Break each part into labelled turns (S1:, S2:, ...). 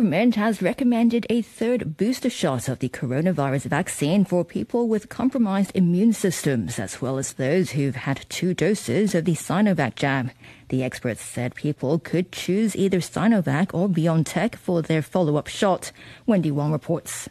S1: government has recommended a third booster shot of the coronavirus vaccine for people with compromised immune systems, as well as those who've had 2 doses of the Sinovac jab. The experts said people could choose either Sinovac or BioNTech for their follow-up shot. Wendy Wong reports.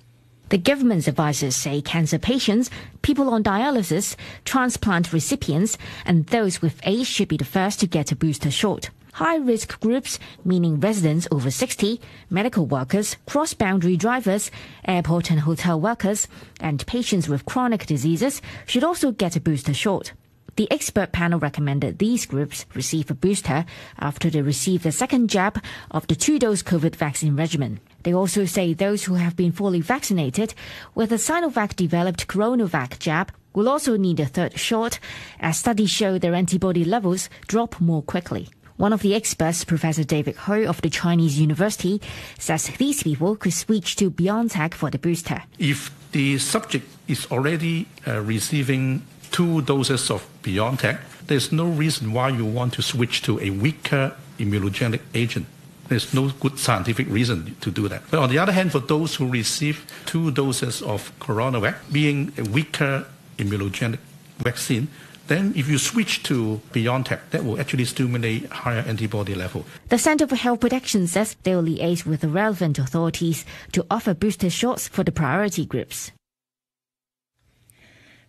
S2: The government's advisors say cancer patients, people on dialysis, transplant recipients, and those with AIDS should be the first to get a booster shot. High-risk groups, meaning residents over 60, medical workers, cross-boundary drivers, airport and hotel workers, and patients with chronic diseases should also get a booster shot. The expert panel recommended these groups receive a booster after they receive the second jab of the 2-dose COVID vaccine regimen. They also say those who have been fully vaccinated with a Sinovac-developed CoronaVac jab will also need a third shot, as studies show their antibody levels drop more quickly. One of the experts, Professor David Ho of the Chinese University, says these people could switch to BioNTech for the booster.
S3: If the subject is already receiving 2 doses of BioNTech, there's no reason why you want to switch to a weaker immunogenic agent. There's no good scientific reason to do that. But on the other hand, for those who receive 2 doses of CoronaVac, being a weaker immunogenic vaccine, then if you switch to BioNTech, that will actually stimulate higher antibody level.
S2: The Centre for Health Protection says they will liaise with the relevant authorities to offer booster shots for the priority groups.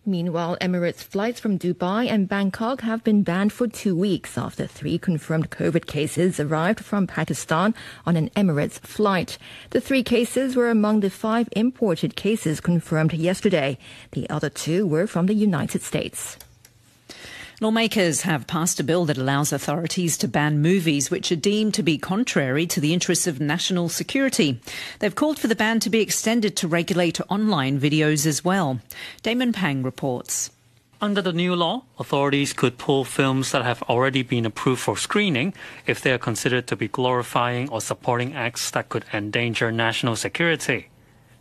S1: Meanwhile, Emirates flights from Dubai and Bangkok have been banned for 2 weeks after 3 confirmed COVID cases arrived from Pakistan on an Emirates flight. The 3 cases were among the 5 imported cases confirmed yesterday. The other 2 were from the United States.
S4: Lawmakers have passed a bill that allows authorities to ban movies which are deemed to be contrary to the interests of national security. They've called for the ban to be extended to regulate online videos as well. Damon Pang reports.
S5: Under the new law, authorities could pull films that have already been approved for screening if they are considered to be glorifying or supporting acts that could endanger national security.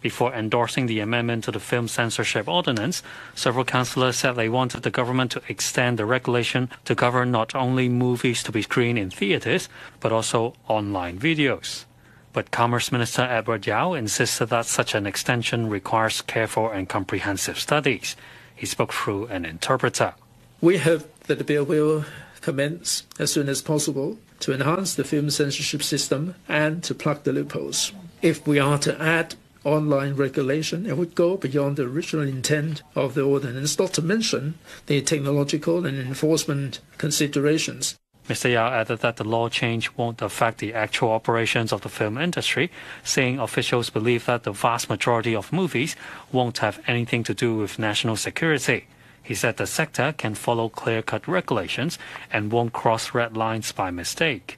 S5: Before endorsing the amendment to the Film Censorship Ordinance, several councillors said they wanted the government to extend the regulation to cover not only movies to be screened in theatres, but also online videos. But Commerce Minister Edward Yao insisted that such an extension requires careful and comprehensive studies. He spoke through an interpreter.
S6: We hope that the bill will commence as soon as possible to enhance the film censorship system and to plug the loopholes. If we are to add online regulation, it would go beyond the original intent of the ordinance, not to mention the technological and enforcement considerations.
S5: Mr. Yao added that the law change won't affect the actual operations of the film industry, saying officials believe that the vast majority of movies won't have anything to do with national security. He said the sector can follow clear-cut regulations and won't cross red lines by mistake.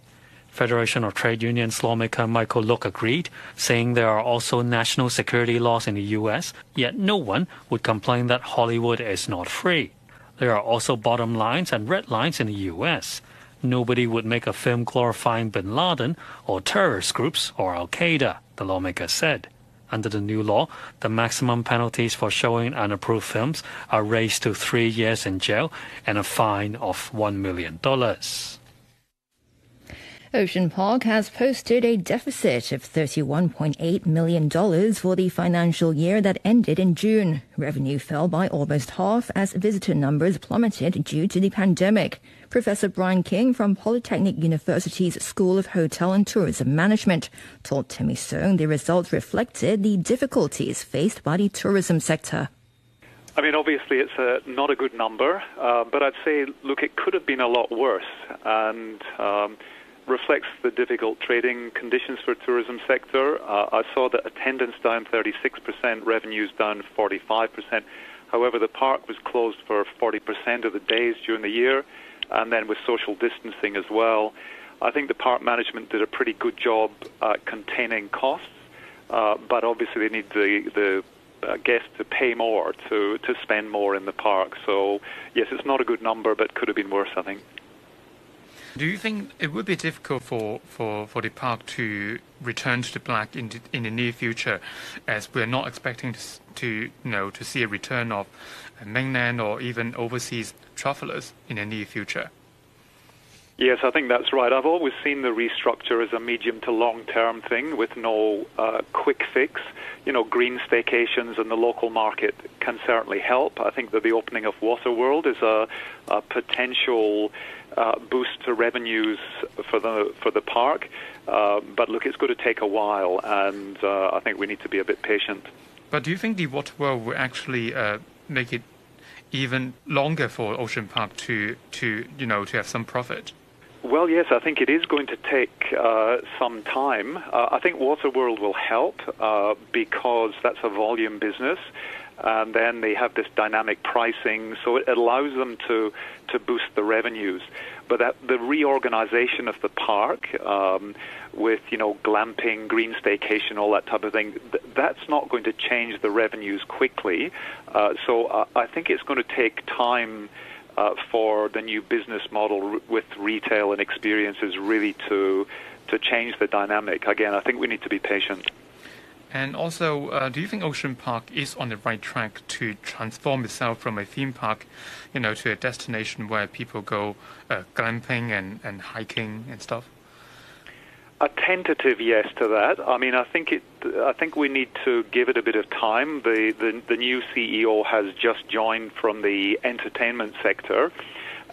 S5: Federation of Trade Unions lawmaker Michael Look agreed, saying there are also national security laws in the U.S., yet no one would complain that Hollywood is not free. There are also bottom lines and red lines in the U.S. Nobody would make a film glorifying bin Laden or terrorist groups or Al-Qaeda, the lawmaker said. Under the new law, the maximum penalties for showing unapproved films are raised to 3 years in jail and a fine of $1 million.
S1: Ocean Park has posted a deficit of $31.8 million for the financial year that ended in June. Revenue fell by almost half as visitor numbers plummeted due to the pandemic. Professor Brian King from Polytechnic University's School of Hotel and Tourism Management told Timmy Song the results reflected the difficulties faced by the tourism sector.
S7: I mean, obviously it's not a good number, but I'd say, look, it could have been a lot worse, and reflects the difficult trading conditions for the tourism sector. I saw that attendance down 36%, revenues down 45%. However, the park was closed for 40% of the days during the year, and then with social distancing as well. I think the park management did a pretty good job containing costs, but obviously they need the guests to pay more, to spend more in the park. So, yes, it's not a good number, but could have been worse, I think.
S8: Do you think it would be difficult for the park to return to the black in the near future, as we're not expecting to see a return of mainland or even overseas travelers in the near future?
S7: Yes, I think that's right. I've always seen the restructure as a medium to long-term thing with no quick fix. You know, green staycations and the local market can certainly help. I think that the opening of Waterworld is a potential boost to revenues for the park. But look, it's going to take a while, and I think we need to be a bit patient.
S8: But do you think the Waterworld will actually make it even longer for Ocean Park to have some profit?
S7: Well, yes, I think it is going to take some time. I think Waterworld will help because that's a volume business, and then they have this dynamic pricing, so it allows them to boost the revenues. But the reorganization of the park with, glamping, green staycation, all that type of thing, that's not going to change the revenues quickly. So I think it's going to take time for the new business model with retail and experiences really to change the dynamic. Again, I think we need to be patient.
S8: And also, do you think Ocean Park is on the right track to transform itself from a theme park, to a destination where people go glamping and hiking and stuff?
S7: A tentative yes to that. I mean, I think we need to give it a bit of time. The new CEO has just joined from the entertainment sector,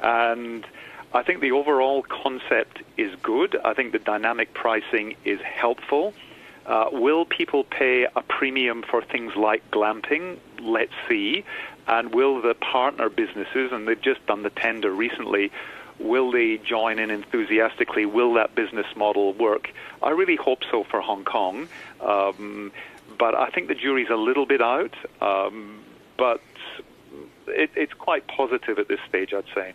S7: and I think the overall concept is good. I think the dynamic pricing is helpful. Will people pay a premium for things like glamping? Let's see. And will the partner businesses, and they've just done the tender recently, will they join in enthusiastically? Will that business model work? I really hope so for Hong Kong. But I think the jury's a little bit out. But it's quite positive at this stage, I'd say.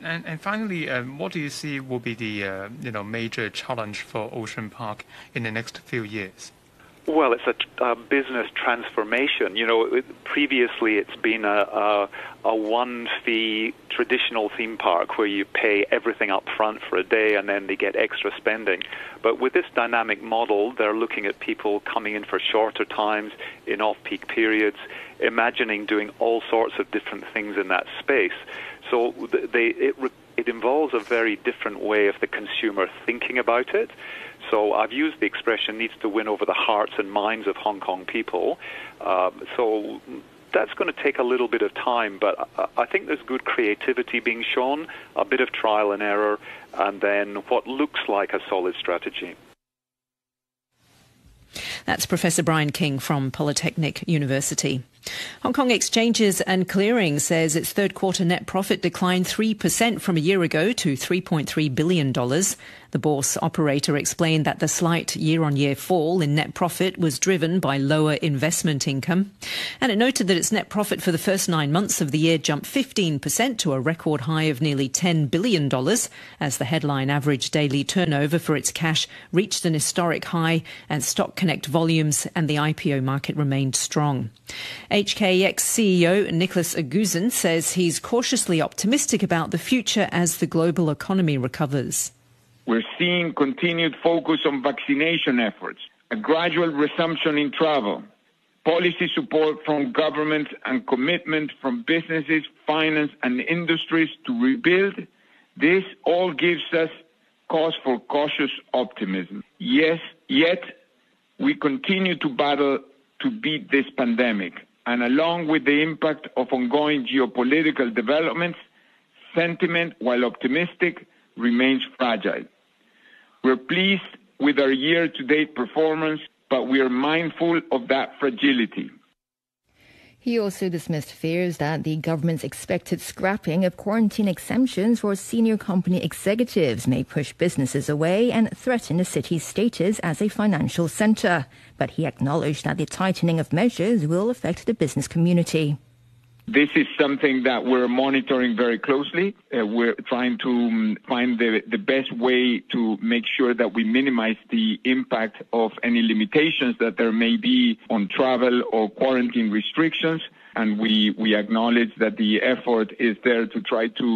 S8: And finally, what do you see will be the major challenge for Ocean Park in the next few years?
S7: Well, it's a business transformation. Previously it's been a one-fee traditional theme park where you pay everything up front for a day and then they get extra spending. But with this dynamic model, they're looking at people coming in for shorter times in off-peak periods, imagining doing all sorts of different things in that space. So it involves a very different way of the consumer thinking about it. So I've used the expression needs to win over the hearts and minds of Hong Kong people. So that's going to take a little bit of time, but I think there's good creativity being shown, a bit of trial and error, and then what looks like a solid strategy.
S4: That's Professor Brian King from Polytechnic University. Hong Kong Exchanges and Clearing says its third quarter net profit declined 3% from a year ago to $3.3 billion. The bourse operator explained that the slight year-on-year fall in net profit was driven by lower investment income. And it noted that its net profit for the first 9 months of the year jumped 15% to a record high of nearly $10 billion, as the headline average daily turnover for its cash reached an historic high and Stock Connect volumes and the IPO market remained strong. HKEX CEO Nicholas Agusin says he's cautiously optimistic about the future as the global economy recovers.
S9: We're seeing continued focus on vaccination efforts, a gradual resumption in travel, policy support from governments and commitment from businesses, finance and industries to rebuild. This all gives us cause for cautious optimism. Yes, yet we continue to battle to beat this pandemic. And along with the impact of ongoing geopolitical developments, sentiment, while optimistic, remains fragile. We're pleased with our year-to-date performance, but we are mindful of that fragility.
S1: He also dismissed fears that the government's expected scrapping of quarantine exemptions for senior company executives may push businesses away and threaten the city's status as a financial centre. But he acknowledged that the tightening of measures will affect the business community.
S9: This is something that we're monitoring very closely. We're trying to find the best way to make sure that we minimize the impact of any limitations that there may be on travel or quarantine restrictions. and we acknowledge that the effort is there to try to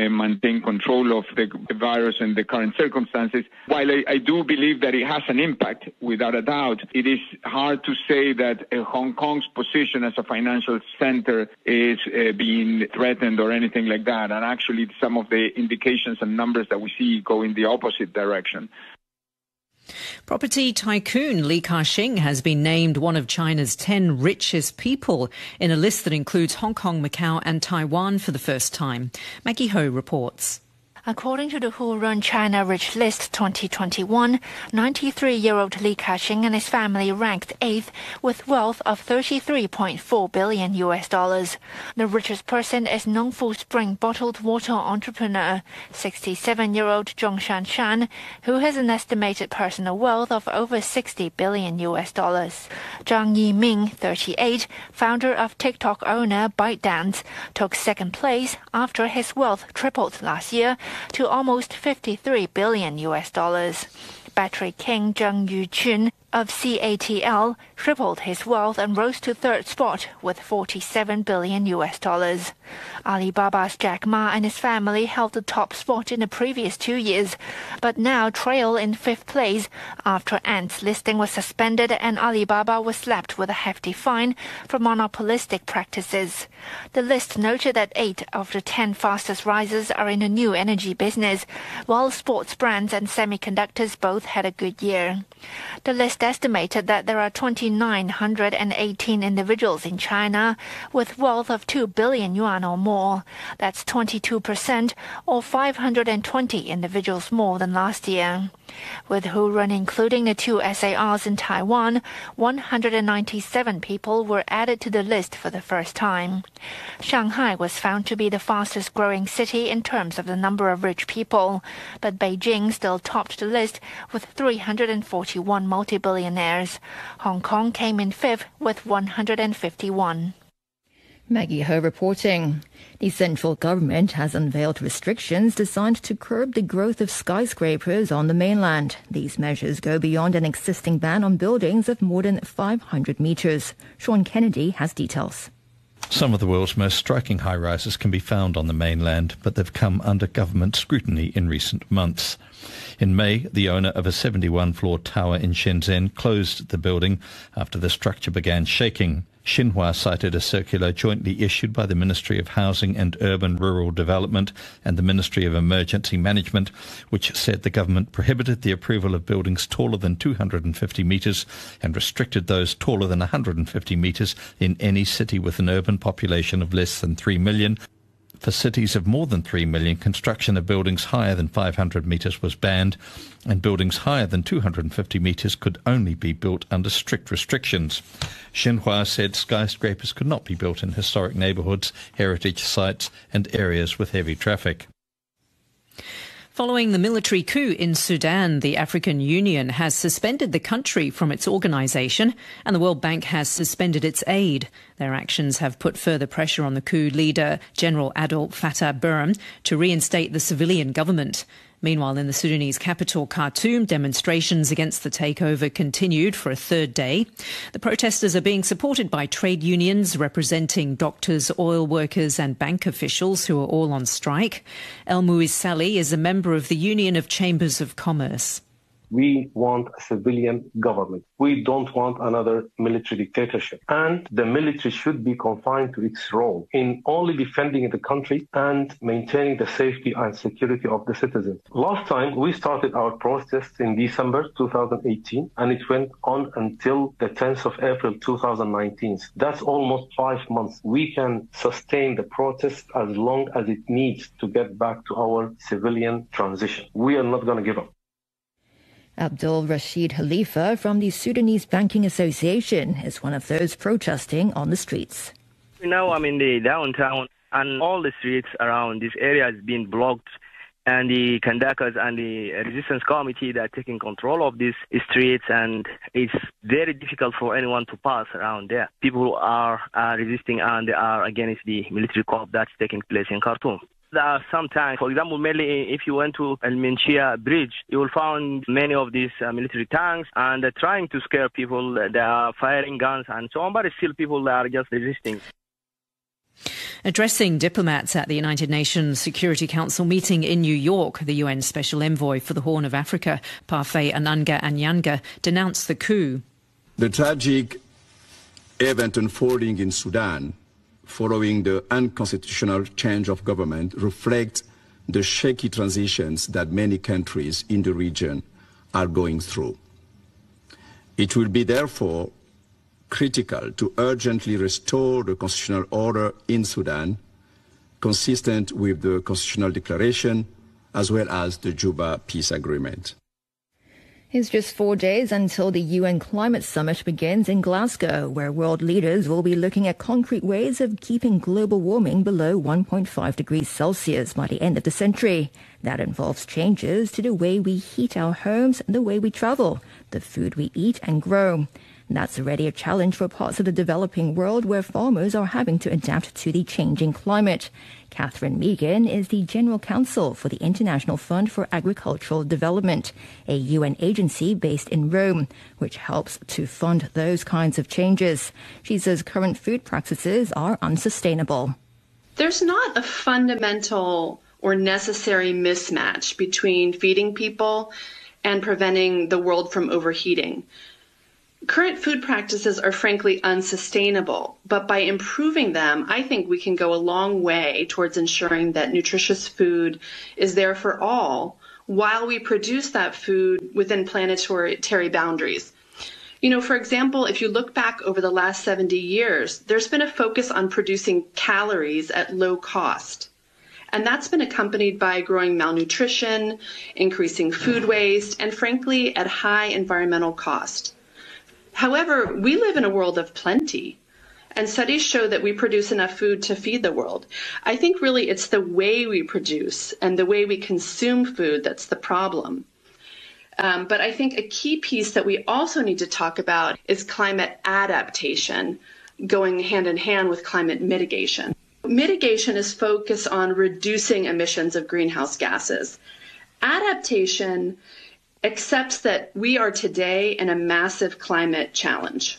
S9: maintain control of the virus in the current circumstances. While I do believe that it has an impact, without a doubt, it is hard to say that Hong Kong's position as a financial center is being threatened or anything like that. And actually, some of the indications and numbers that we see go in the opposite direction.
S4: Property tycoon Li Ka-shing has been named one of China's 10 richest people in a list that includes Hong Kong, Macau and Taiwan for the first time. Maggie Ho reports.
S10: According to the Who-run China Rich List 2021, 93-year-old Li Ka-shing and his family ranked 8th with wealth of $33.4 billion. The richest person is Nongfu Spring bottled water entrepreneur, 67-year-old Zhong Shanshan, who has an estimated personal wealth of over $60 billion. Zhang Yiming, 38, founder of TikTok owner ByteDance, took second place after his wealth tripled last year to almost $53 billion. Battery king Zheng Yuchun of CATL tripled his wealth and rose to third spot with $47 billion. Alibaba's Jack Ma and his family held the top spot in the previous 2 years, but now trail in fifth place after Ant's listing was suspended and Alibaba was slapped with a hefty fine for monopolistic practices. The list noted that 8 of the 10 fastest risers are in the new energy business, while sports brands and semiconductors both had a good year. The list estimated that there are 2,918 individuals in China with wealth of 2 billion yuan or more. That's 22% or 520 individuals more than last year. With Who-run including the 2 SARs in Taiwan, 197 people were added to the list for the first time. Shanghai was found to be the fastest growing city in terms of the number of rich people, but Beijing still topped the list with 341 multi-billionaires. Hong Kong came in 5th with 151.
S1: Maggie Ho reporting. The central government has unveiled restrictions designed to curb the growth of skyscrapers on the mainland. These measures go beyond an existing ban on buildings of more than 500 metres. Sean Kennedy has details.
S11: Some of the world's most striking high-rises can be found on the mainland, but they've come under government scrutiny in recent months. In May, the owner of a 71-floor tower in Shenzhen closed the building after the structure began shaking. Xinhua cited a circular jointly issued by the Ministry of Housing and Urban Rural Development and the Ministry of Emergency Management, which said the government prohibited the approval of buildings taller than 250 metres and restricted those taller than 150 metres in any city with an urban population of less than 3 million. For cities of more than 3 million, construction of buildings higher than 500 metres was banned, and buildings higher than 250 metres could only be built under strict restrictions. Xinhua said skyscrapers could not be built in historic neighbourhoods, heritage sites and areas with heavy traffic.
S4: Following the military coup in Sudan, the African Union has suspended the country from its organisation and the World Bank has suspended its aid. Their actions have put further pressure on the coup leader, General Abdel Fattah Burhan, to reinstate the civilian government. Meanwhile, in the Sudanese capital, Khartoum, demonstrations against the takeover continued for a third day. The protesters are being supported by trade unions representing doctors, oil workers and bank officials who are all on strike. El Muiz Sali is a member of the Union of Chambers of Commerce.
S12: We want a civilian government. We don't want another military dictatorship. And the military should be confined to its role in only defending the country and maintaining the safety and security of the citizens. Last time, we started our protests in December 2018, and it went on until the 10th of April 2019. That's almost 5 months. We can sustain the protest as long as it needs to get back to our civilian transition. We are not going to give up.
S1: Abdul Rashid Khalifa from the Sudanese Banking Association is one of those protesting on the streets.
S13: Now I'm in the downtown and all the streets around this area has been blocked, and the conductors and the resistance committee that are taking control of these streets, and it's very difficult for anyone to pass around there. People are resisting and they are against the military coup that's taking place in Khartoum. There are sometimes, for example, mainly if you went to El Menchia Bridge, you will find many of these military tanks and they're trying to scare people. They are firing guns and so on, but still people are just resisting.
S4: Addressing diplomats at the United Nations Security Council meeting in New York, the UN Special Envoy for the Horn of Africa, Parfait Ananga Anyanga, denounced the coup.
S14: The tragic event unfolding in Sudan following the unconstitutional change of government reflects the shaky transitions that many countries in the region are going through. It will be therefore critical to urgently restore the constitutional order in Sudan, consistent with the Constitutional Declaration as well as the Juba Peace Agreement.
S1: It's just 4 days until the UN Climate Summit begins in Glasgow, where world leaders will be looking at concrete ways of keeping global warming below 1.5 degrees Celsius by the end of the century. That involves changes to the way we heat our homes, the way we travel, the food we eat and grow. That's already a challenge for parts of the developing world where farmers are having to adapt to the changing climate. Catherine Megan is the General Counsel for the International Fund for Agricultural Development, a UN agency based in Rome, which helps to fund those kinds of changes. She says current food practices are unsustainable.
S15: There's not a fundamental or necessary mismatch between feeding people and preventing the world from overheating. Current food practices are frankly unsustainable, but by improving them, I think we can go a long way towards ensuring that nutritious food is there for all while we produce that food within planetary boundaries. You know, for example, if you look back over the last 70 years, there's been a focus on producing calories at low cost. And that's been accompanied by growing malnutrition, increasing food waste, and frankly, at high environmental cost. However, we live in a world of plenty, and studies show that we produce enough food to feed the world. I think really it's the way we produce and the way we consume food that's the problem. But I think a key piece that we also need to talk about is climate adaptation, going hand in hand with climate mitigation. Mitigation is focused on reducing emissions of greenhouse gases. Adaptation accepts that we are today in a massive climate challenge.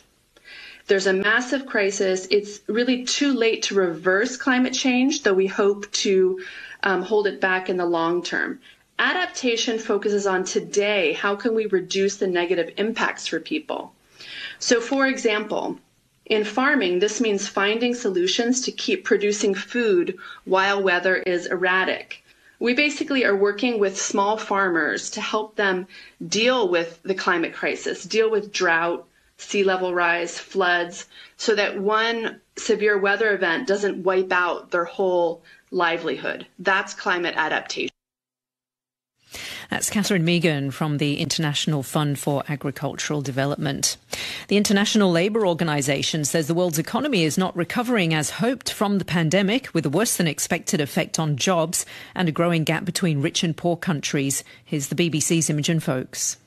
S15: There's a massive crisis. It's really too late to reverse climate change, though we hope to hold it back in the long term. Adaptation focuses on today. How can we reduce the negative impacts for people? So, for example, in farming, this means finding solutions to keep producing food while weather is erratic. We basically are working with small farmers to help them deal with the climate crisis, deal with drought, sea level rise, floods, so that one severe weather event doesn't wipe out their whole livelihood. That's climate adaptation.
S4: That's Catherine Megan from the International Fund for Agricultural Development. The International Labour Organization says the world's economy is not recovering as hoped from the pandemic, with a worse than expected effect on jobs and a growing gap between rich and poor countries. Here's the BBC's Imogen Folks.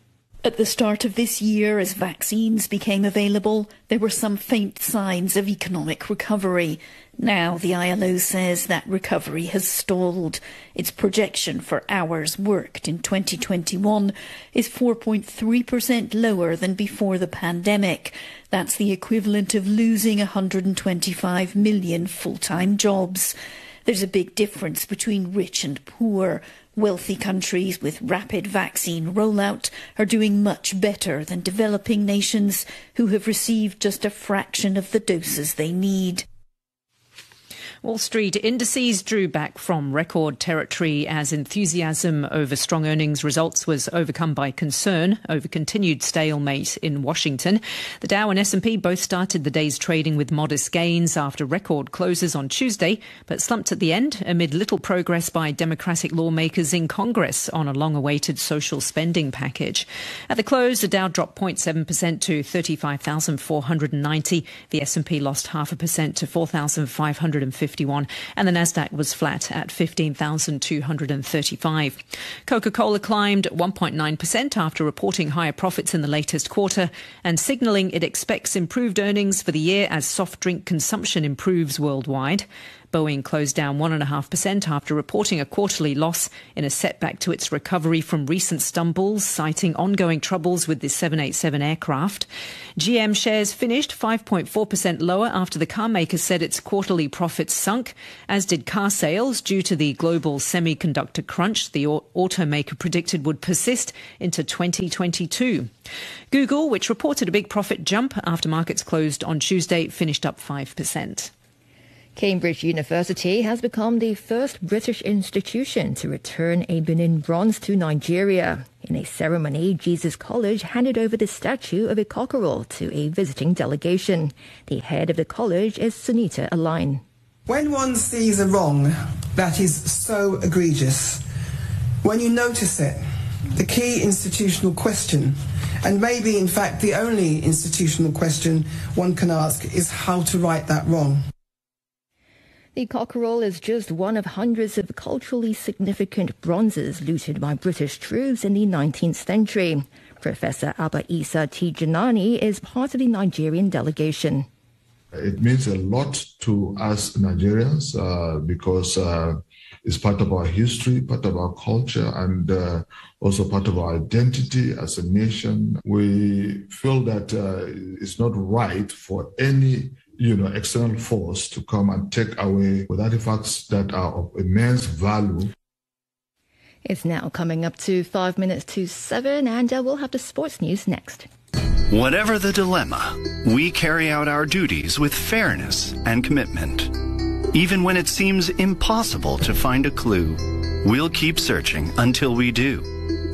S16: At the start of this year, as vaccines became available, there were some faint signs of economic recovery. Now the ILO says that recovery has stalled. Its projection for hours worked in 2021 is 4.3% lower than before the pandemic. That's the equivalent of losing 125 million full-time jobs. There's a big difference between rich and poor. Wealthy countries with rapid vaccine rollout are doing much better than developing nations who have received just a fraction of the doses they need.
S4: Wall Street indices drew back from record territory as enthusiasm over strong earnings results was overcome by concern over continued stalemate in Washington. The Dow and S&P both started the day's trading with modest gains after record closes on Tuesday, but slumped at the end amid little progress by Democratic lawmakers in Congress on a long-awaited social spending package. At the close, the Dow dropped 0.7% to 35,490. The S&P lost 0.5% to 4,550. And the Nasdaq was flat at 15,235. Coca-Cola climbed 1.9% after reporting higher profits in the latest quarter and signalling it expects improved earnings for the year as soft drink consumption improves worldwide. Boeing closed down 1.5% after reporting a quarterly loss in a setback to its recovery from recent stumbles, citing ongoing troubles with the 787 aircraft. GM shares finished 5.4% lower after the car maker said its quarterly profits sunk, as did car sales due to the global semiconductor crunch the automaker predicted would persist into 2022. Google, which reported a big profit jump after markets closed on Tuesday, finished up 5%.
S1: Cambridge University has become the first British institution to return a Benin bronze to Nigeria. In a ceremony, Jesus College handed over the statue of a cockerel to a visiting delegation. The head of the college is Sunita Aline.
S17: When one sees a wrong that is so egregious, when you notice it, the key institutional question, and maybe in fact the only institutional question one can ask, is how to right that wrong.
S1: The cockerel is just one of hundreds of culturally significant bronzes looted by British troops in the 19th century. Professor Abba Isa Tijanani is part of the Nigerian delegation.
S18: It means a lot to us Nigerians because it's part of our history, part of our culture, and also part of our identity as a nation. We feel that it's not right for any external force to come and take away with artifacts that are of immense value.
S1: It's now coming up to 5 minutes to 7, and we'll have the sports news next.
S19: Whatever the dilemma, we carry out our duties with fairness and commitment. Even when it seems impossible to find a clue, we'll keep searching until we do.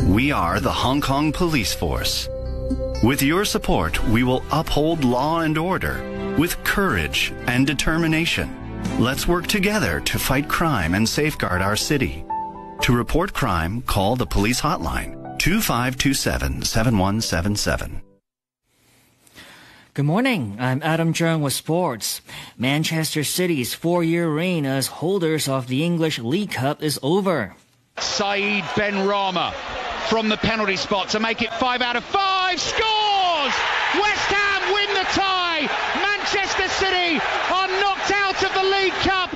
S19: We are the Hong Kong Police Force. With your support, we will uphold law and order with courage and determination. Let's work together to fight crime and safeguard our city. To report crime, call the police hotline 2527-7177.
S20: Good morning, I'm Adam Jung with sports. Manchester City's 4-year reign as holders of the English League Cup is over.
S21: Saeed Benrahma from the penalty spot to make it 5 out of 5, scores! West Ham win the tie! Manchester City are knocked out of the League Cup!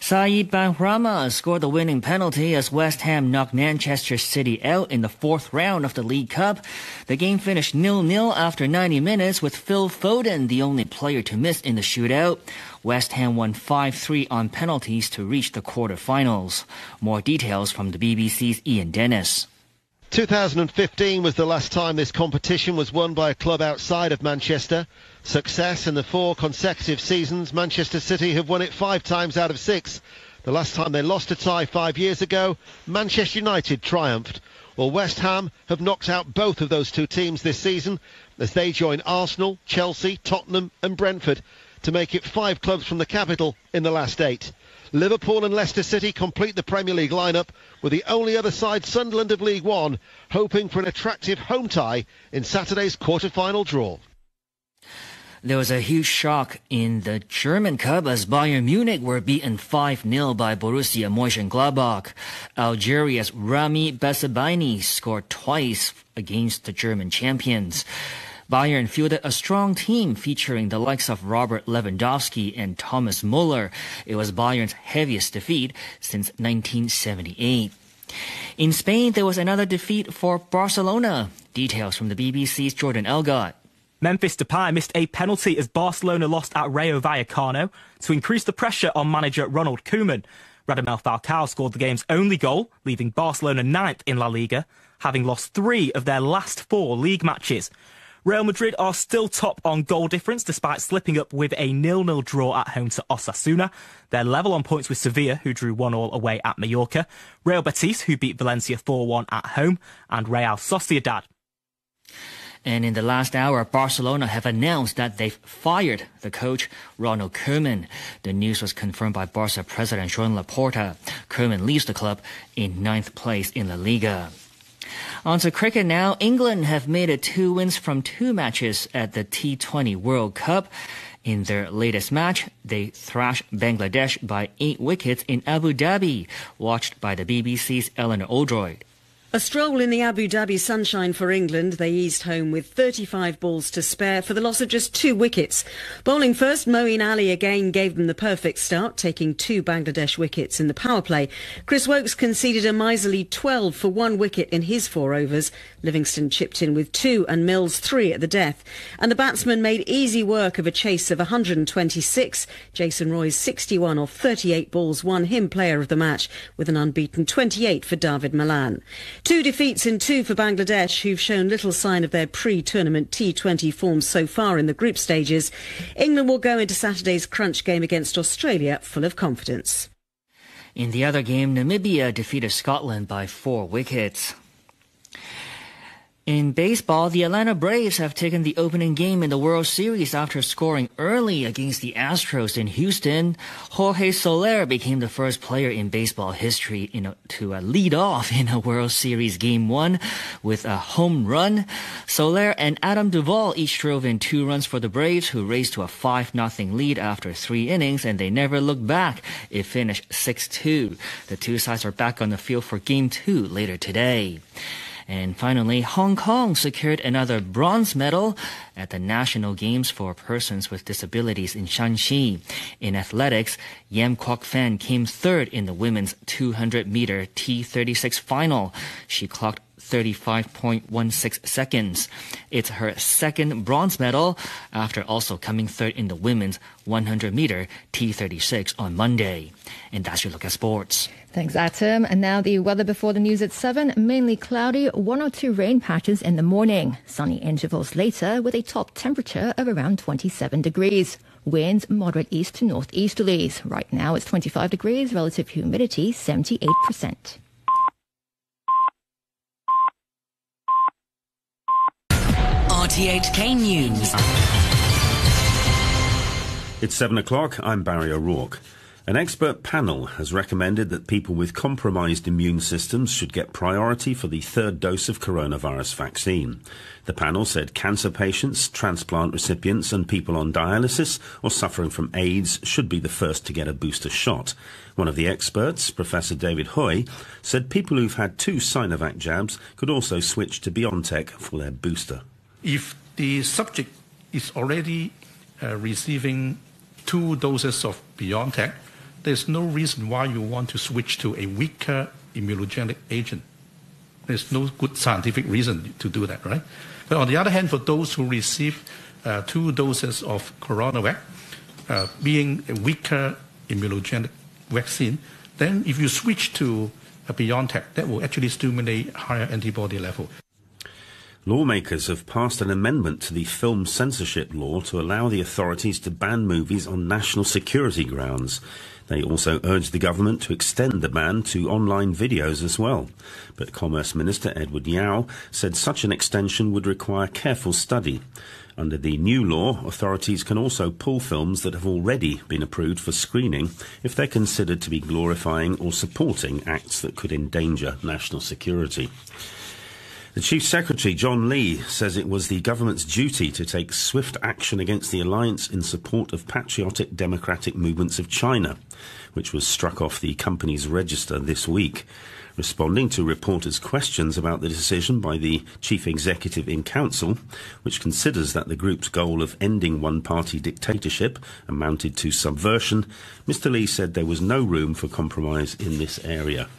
S20: Saeed Benrahma scored the winning penalty as West Ham knocked Manchester City out in the 4th round of the League Cup. The game finished 0-0 after 90 minutes with Phil Foden the only player to miss in the shootout. West Ham won 5-3 on penalties to reach the quarter-finals. More details from the BBC's Ian Dennis.
S22: 2015 was the last time this competition was won by a club outside of Manchester. Success in the 4 consecutive seasons, Manchester City have won it 5 times out of 6. The last time they lost a tie 5 years ago, Manchester United triumphed. Well, West Ham have knocked out both of those 2 teams this season as they join Arsenal, Chelsea, Tottenham and Brentford to make it 5 clubs from the capital in the last 8. Liverpool and Leicester City complete the Premier League lineup, with the only other side, Sunderland of League One, hoping for an attractive home tie in Saturday's quarter-final draw.
S20: There was a huge shock in the German Cup as Bayern Munich were beaten 5-0 by Borussia Mönchengladbach. Algeria's Rami Bensebaini scored twice against the German champions. Bayern fielded a strong team featuring the likes of Robert Lewandowski and Thomas Muller. It was Bayern's heaviest defeat since 1978. In Spain, there was another defeat for Barcelona. Details from the BBC's Jordan Elgott.
S23: Memphis Depay missed a penalty as Barcelona lost at Rayo Vallecano to increase the pressure on manager Ronald Koeman. Radamel Falcao scored the game's only goal, leaving Barcelona 9th in La Liga, having lost 3 of their last 4 league matches. Real Madrid are still top on goal difference despite slipping up with a 0-0 draw at home to Osasuna. They're level on points with Sevilla, who drew 1-1 away at Mallorca, Real Betis, who beat Valencia 4-1 at home, and Real Sociedad.
S20: And in the last hour, Barcelona have announced that they've fired the coach, Ronald Koeman. The news was confirmed by Barca president Joan Laporta. Koeman leaves the club in 9th place in La Liga. On to cricket now. England have made it 2 wins from 2 matches at the T20 World Cup. In their latest match, they thrashed Bangladesh by 8 wickets in Abu Dhabi, watched by the BBC's Eleanor Oldroyd.
S2: A stroll in the Abu Dhabi sunshine for England. They eased home with 35 balls to spare for the loss of just 2 wickets. Bowling first, Moeen Ali again gave them the perfect start, taking 2 Bangladesh wickets in the power play. Chris Woakes conceded a miserly 12 for 1 wicket in his 4 overs. Livingston chipped in with 2 and Mills 3 at the death. And the batsman made easy work of a chase of 126. Jason Roy's 61 off 38 balls won him player of the match with an unbeaten 28 for David Malan. 2 defeats in 2 for Bangladesh, who've shown little sign of their pre-tournament T20 form so far in the group stages. England will go into Saturday's crunch game against Australia full of confidence.
S20: In the other game, Namibia defeated Scotland by 4 wickets. In baseball, the Atlanta Braves have taken the opening game in the World Series after scoring early against the Astros in Houston. Jorge Soler became the first player in baseball history to lead off in a World Series Game 1 with a home run. Soler and Adam Duvall each drove in 2 runs for the Braves, who raced to a 5-0 lead after 3 innings, and they never looked back. It finished 6-2. The 2 sides are back on the field for Game 2 later today. And finally, Hong Kong secured another bronze medal at the National Games for Persons with Disabilities in Shanxi. In athletics, Yam Kwok Fan came 3rd in the women's 200-meter T36 final. She clocked 35.16 seconds. It's her 2nd bronze medal after also coming 3rd in the women's 100-meter T36 on Monday. And that's your look at sports.
S1: Thanks, Atom. And now the weather before the news at 7. Mainly cloudy, 1 or 2 rain patches in the morning. Sunny intervals later with a top temperature of around 27 degrees. Winds moderate east to northeasterlies. Right now it's 25 degrees, relative humidity 78%.
S3: RTHK News.
S6: It's 7 o'clock. I'm Barry O'Rourke. An expert panel has recommended that people with compromised immune systems should get priority for the 3rd dose of coronavirus vaccine. The panel said cancer patients, transplant recipients and people on dialysis or suffering from AIDS should be the first to get a booster shot. One of the experts, Professor David Hoy, said people who've had 2 Sinovac jabs could also switch to BioNTech for their booster.
S24: If the subject is already receiving 2 doses of BioNTech, there's no reason why you want to switch to a weaker immunogenic agent. There's no good scientific reason to do that, right? But on the other hand, for those who receive 2 doses of CoronaVac, being a weaker immunogenic vaccine, then if you switch to a BioNTech, that will actually stimulate higher antibody level.
S6: Lawmakers have passed an amendment to the film censorship law to allow the authorities to ban movies on national security grounds. They also urged the government to extend the ban to online videos as well. But Commerce Minister Edward Yao said such an extension would require careful study. Under the new law, authorities can also pull films that have already been approved for screening if they're considered to be glorifying or supporting acts that could endanger national security. The Chief Secretary, John Lee, says it was the government's duty to take swift action against the alliance in support of patriotic democratic movements of China, which was struck off the company's register this week. Responding to reporters' questions about the decision by the Chief Executive in Council, which considers that the group's goal of ending one-party dictatorship amounted to subversion, Mr. Lee said there was no room for compromise in this area.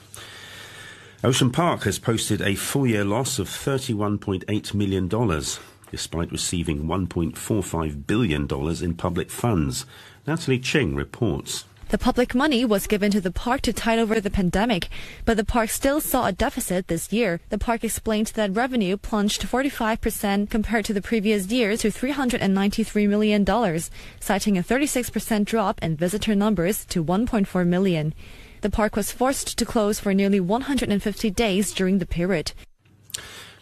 S6: Ocean Park has posted a full-year loss of $31.8 million, despite receiving $1.45 billion in public funds. Natalie Ching reports.
S25: The public money was given to the park to tide over the pandemic, but the park still saw a deficit this year. The park explained that revenue plunged 45% compared to the previous year to $393 million, citing a 36% drop in visitor numbers to 1.4 million. The park was forced to close for nearly 150 days during the period.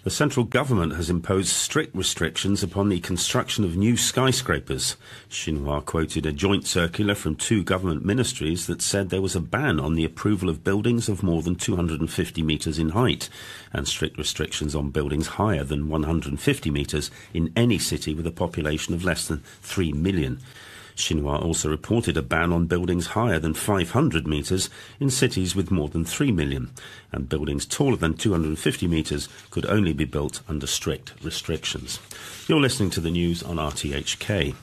S6: The central government has imposed strict restrictions upon the construction of new skyscrapers. Xinhua quoted a joint circular from 2 government ministries that said there was a ban on the approval of buildings of more than 250 metres in height and strict restrictions on buildings higher than 150 metres in any city with a population of less than 3 million. Xinhua also reported a ban on buildings higher than 500 metres in cities with more than 3 million, and buildings taller than 250 metres could only be built under strict restrictions. You're listening to the news on RTHK.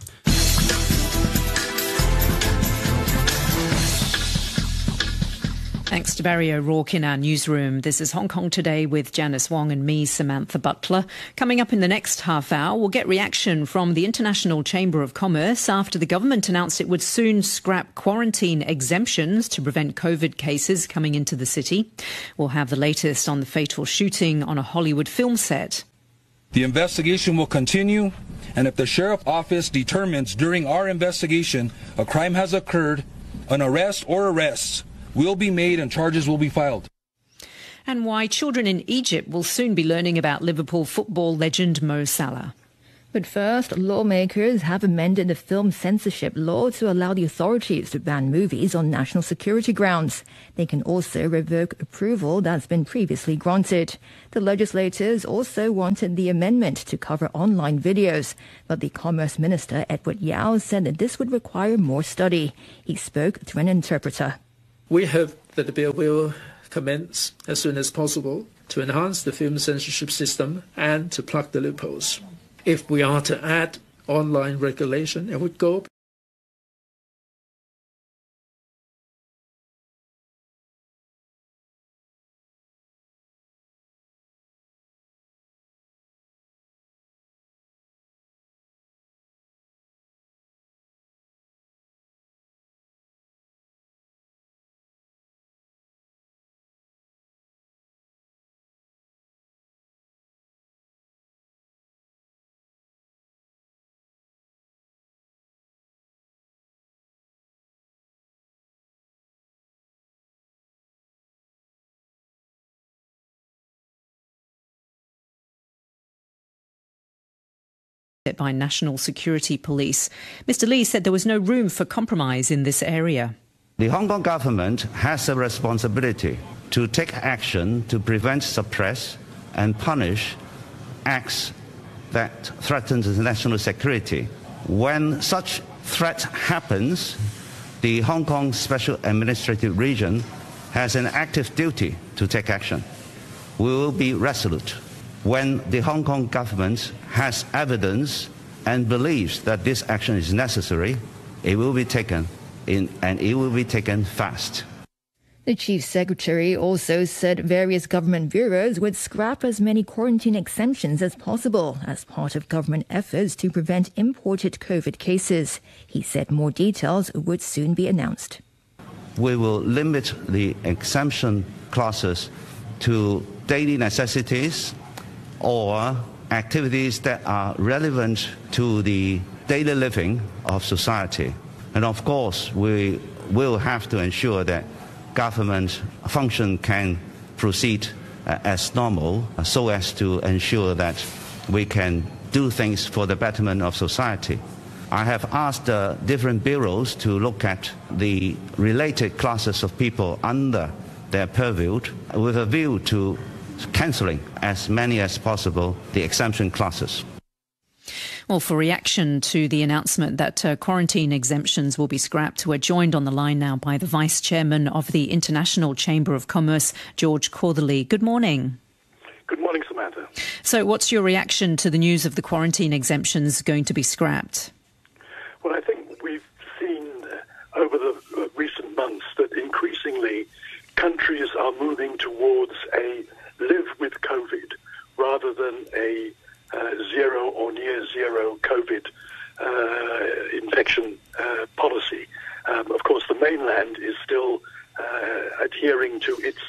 S4: Thanks to Barry O'Rourke in our newsroom. This is Hong Kong Today with Janice Wong and me, Samantha Butler. Coming up in the next half hour, we'll get reaction from the International Chamber of Commerce after the government announced it would soon scrap quarantine exemptions to prevent COVID cases coming into the city. We'll have the latest on the fatal shooting on a Hollywood film set.
S5: The investigation will continue, and if the Sheriff's Office determines during our investigation a crime has occurred, an arrest or arrests will be made and charges will be filed.
S4: And why children in Egypt will soon be learning about Liverpool football legend Mo Salah.
S1: But first, lawmakers have amended the film censorship law to allow the authorities to ban movies on national security grounds. They can also revoke approval that's been previously granted. The legislators also wanted the amendment to cover online videos, but the Commerce Minister Edward Yao said that this would require more study. He spoke through an interpreter.
S7: We hope that the bill will commence as soon as possible to enhance the film censorship system and to plug the loopholes. If we are to add online regulation, it would go
S4: by National Security Police. Mr. Lee said there was no room for compromise in this area.
S8: The Hong Kong government has a responsibility to take action to prevent, suppress and punish acts that threaten the national security. When such threat happens, the Hong Kong Special Administrative Region has an active duty to take action. We will be resolute. When the Hong Kong government has evidence and believes that this action is necessary, it will be taken and it will be taken fast.
S1: The Chief Secretary also said various government bureaus would scrap as many quarantine exemptions as possible as part of government efforts to prevent imported COVID cases. He said more details would soon be announced.
S8: We will limit the exemption clauses to daily necessities or activities that are relevant to the daily living of society. And of course, we will have to ensure that government function can proceed as normal so as to ensure that we can do things for the betterment of society. I have asked the different bureaus to look at the related classes of people under their purview with a view to cancelling as many as possible the exemption classes.
S4: Well, for reaction to the announcement that quarantine exemptions will be scrapped, we're joined on the line now by the Vice Chairman of the International Chamber of Commerce, George Cautherley. Good morning.
S9: Good morning, Samantha.
S4: So what's your reaction to the news of the quarantine exemptions going to be scrapped?
S9: Well, I think we've seen over the recent months that increasingly countries are moving towards a live with COVID rather than a zero or near zero COVID infection policy. Of course, the mainland is still adhering to its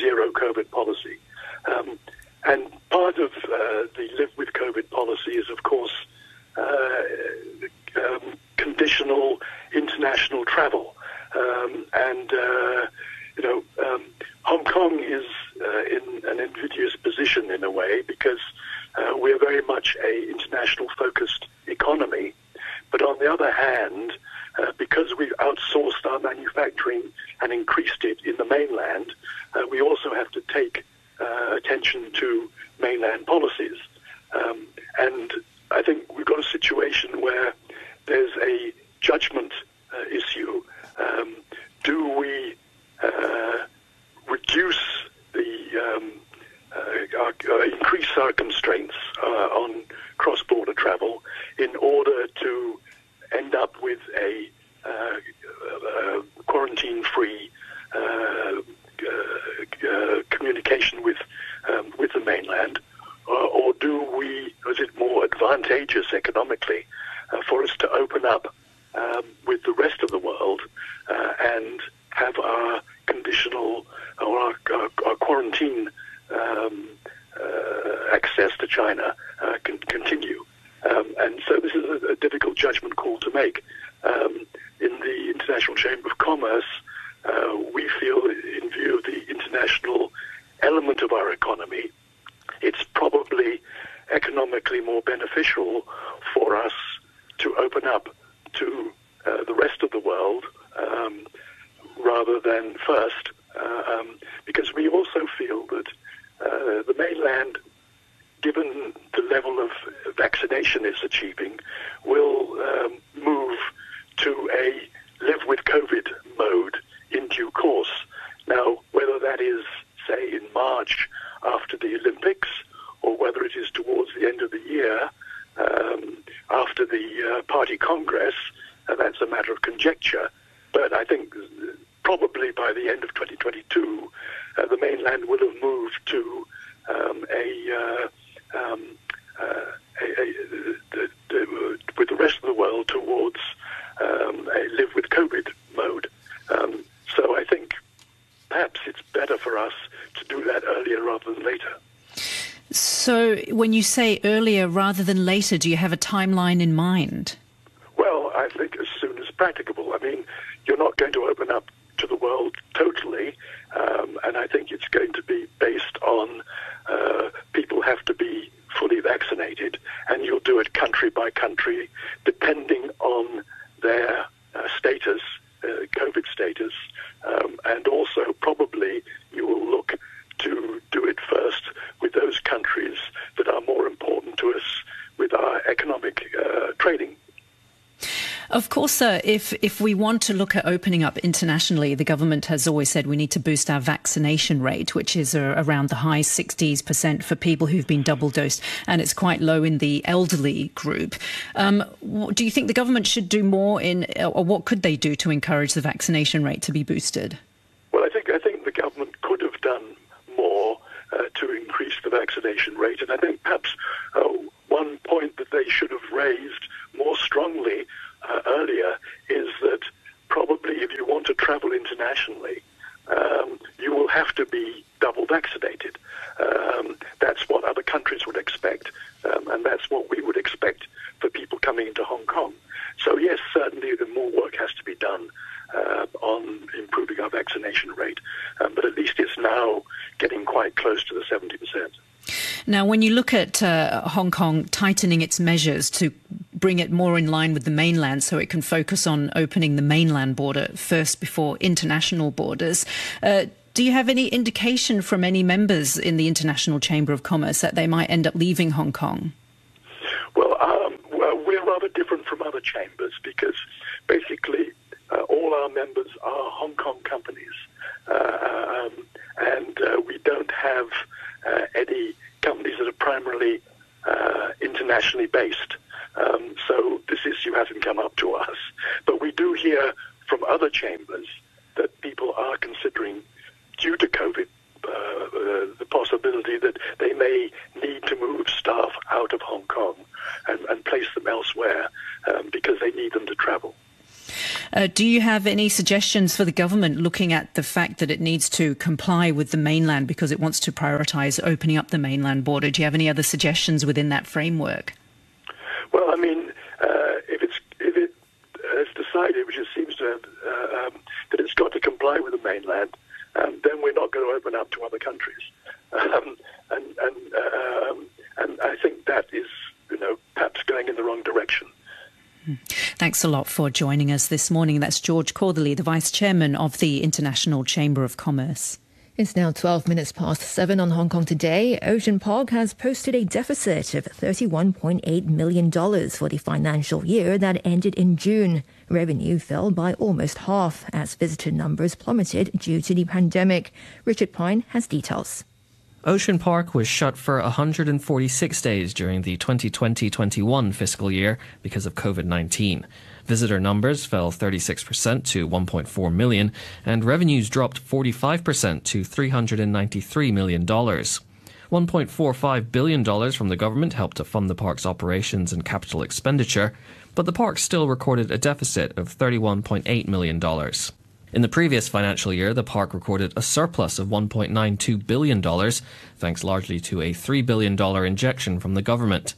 S9: zero COVID policy. And part of the live with COVID policy is, of course, conditional international travel. Hong Kong is in an invidious position in a way because we're very much an international focused economy. But on the other hand, because we've outsourced our manufacturing and increased it in the mainland, we also have to take attention to mainland policies. And I think we've got a situation where there's a judgment issue. Do we reduce increase our constraints on cross-border travel in order to end up with a quarantine-free communication with the mainland, or is it more advantageous economically for us to open up with the rest of the world and have our conditional or our quarantine access to China continue? And so this is a difficult judgment call to make. In the International Chamber of Commerce, we feel, in view of the international element of our economy, it's probably economically more beneficial for us to open up to the rest of the world rather than first, because we also feel that the mainland, given the level of vaccination it's achieving, will move to a live with COVID mode in due course. Now, whether that is, say, in March after the Olympics, or whether it is towards the end of the year after the party congress, that's a matter of conjecture. But I think probably by the end of 2022, the mainland will have moved to with the rest of the world towards a live with COVID mode. So I think perhaps it's better for us to do that earlier rather than later.
S4: So when you say earlier rather than later, do you have a timeline in mind?
S9: Well, I think as soon as practicable. I mean, you're not going to open up to the world totally, and I think it's going to be based on people have to be fully vaccinated, and you'll do it country by country, depending on their status, COVID status, and also probably you will look to do it first with those countries that are more important to us with our economic trading.
S4: Of course, if we want to look at opening up internationally, the government has always said we need to boost our vaccination rate, which is around the high 60% for people who've been double dosed, and it's quite low in the elderly group. Do you think the government should do more or what could they do to encourage the vaccination rate to be boosted?
S9: Well, I think the government could have done more to increase the vaccination rate, and I think perhaps one point that they should have raised more strongly earlier is that probably if you want to travel internationally, you will have to be double vaccinated. That's what other countries would expect, and that's what we would expect for people coming into Hong Kong. So yes, certainly the more work has to be done on improving our vaccination rate, but at least it's now getting quite close to the 70%.
S4: Now, when you look at Hong Kong tightening its measures to bring it more in line with the mainland so it can focus on opening the mainland border first before international borders, do you have any indication from any members in the International Chamber of Commerce that they might end up leaving Hong Kong?
S9: Well, we're rather different from other chambers because basically all our members are Hong Kong companies, and we don't have any companies that are primarily internationally based. So this issue hasn't come up to us. But we do hear from other chambers that people are considering, due to COVID, the possibility that they may need to move staff out of Hong Kong and place them elsewhere because they need them to travel.
S4: Do you have any suggestions for the government looking at the fact that it needs to comply with the mainland because it wants to prioritise opening up the mainland border? Do you have any other suggestions within that framework?
S9: Well, I mean, if it has decided, which it seems to have, that it's got to comply with the mainland, then we're not going to open up to other countries. And I think that is, perhaps going in the wrong direction.
S4: Thanks a lot for joining us this morning. That's George Cautherley, the Vice Chairman of the International Chamber of Commerce.
S1: It's now 12 minutes past 7 on Hong Kong Today. Ocean Park has posted a deficit of $31.8 million for the financial year that ended in June. Revenue fell by almost half as visitor numbers plummeted due to the pandemic. Richard Pine has details.
S10: Ocean Park was shut for 146 days during the 2020-21 fiscal year because of COVID-19. Visitor numbers fell 36% to 1.4 million, and revenues dropped 45% to $393 million. $1.45 billion from the government helped to fund the park's operations and capital expenditure, but the park still recorded a deficit of $31.8 million. In the previous financial year, the park recorded a surplus of $1.92 billion, thanks largely to a $3 billion injection from the government.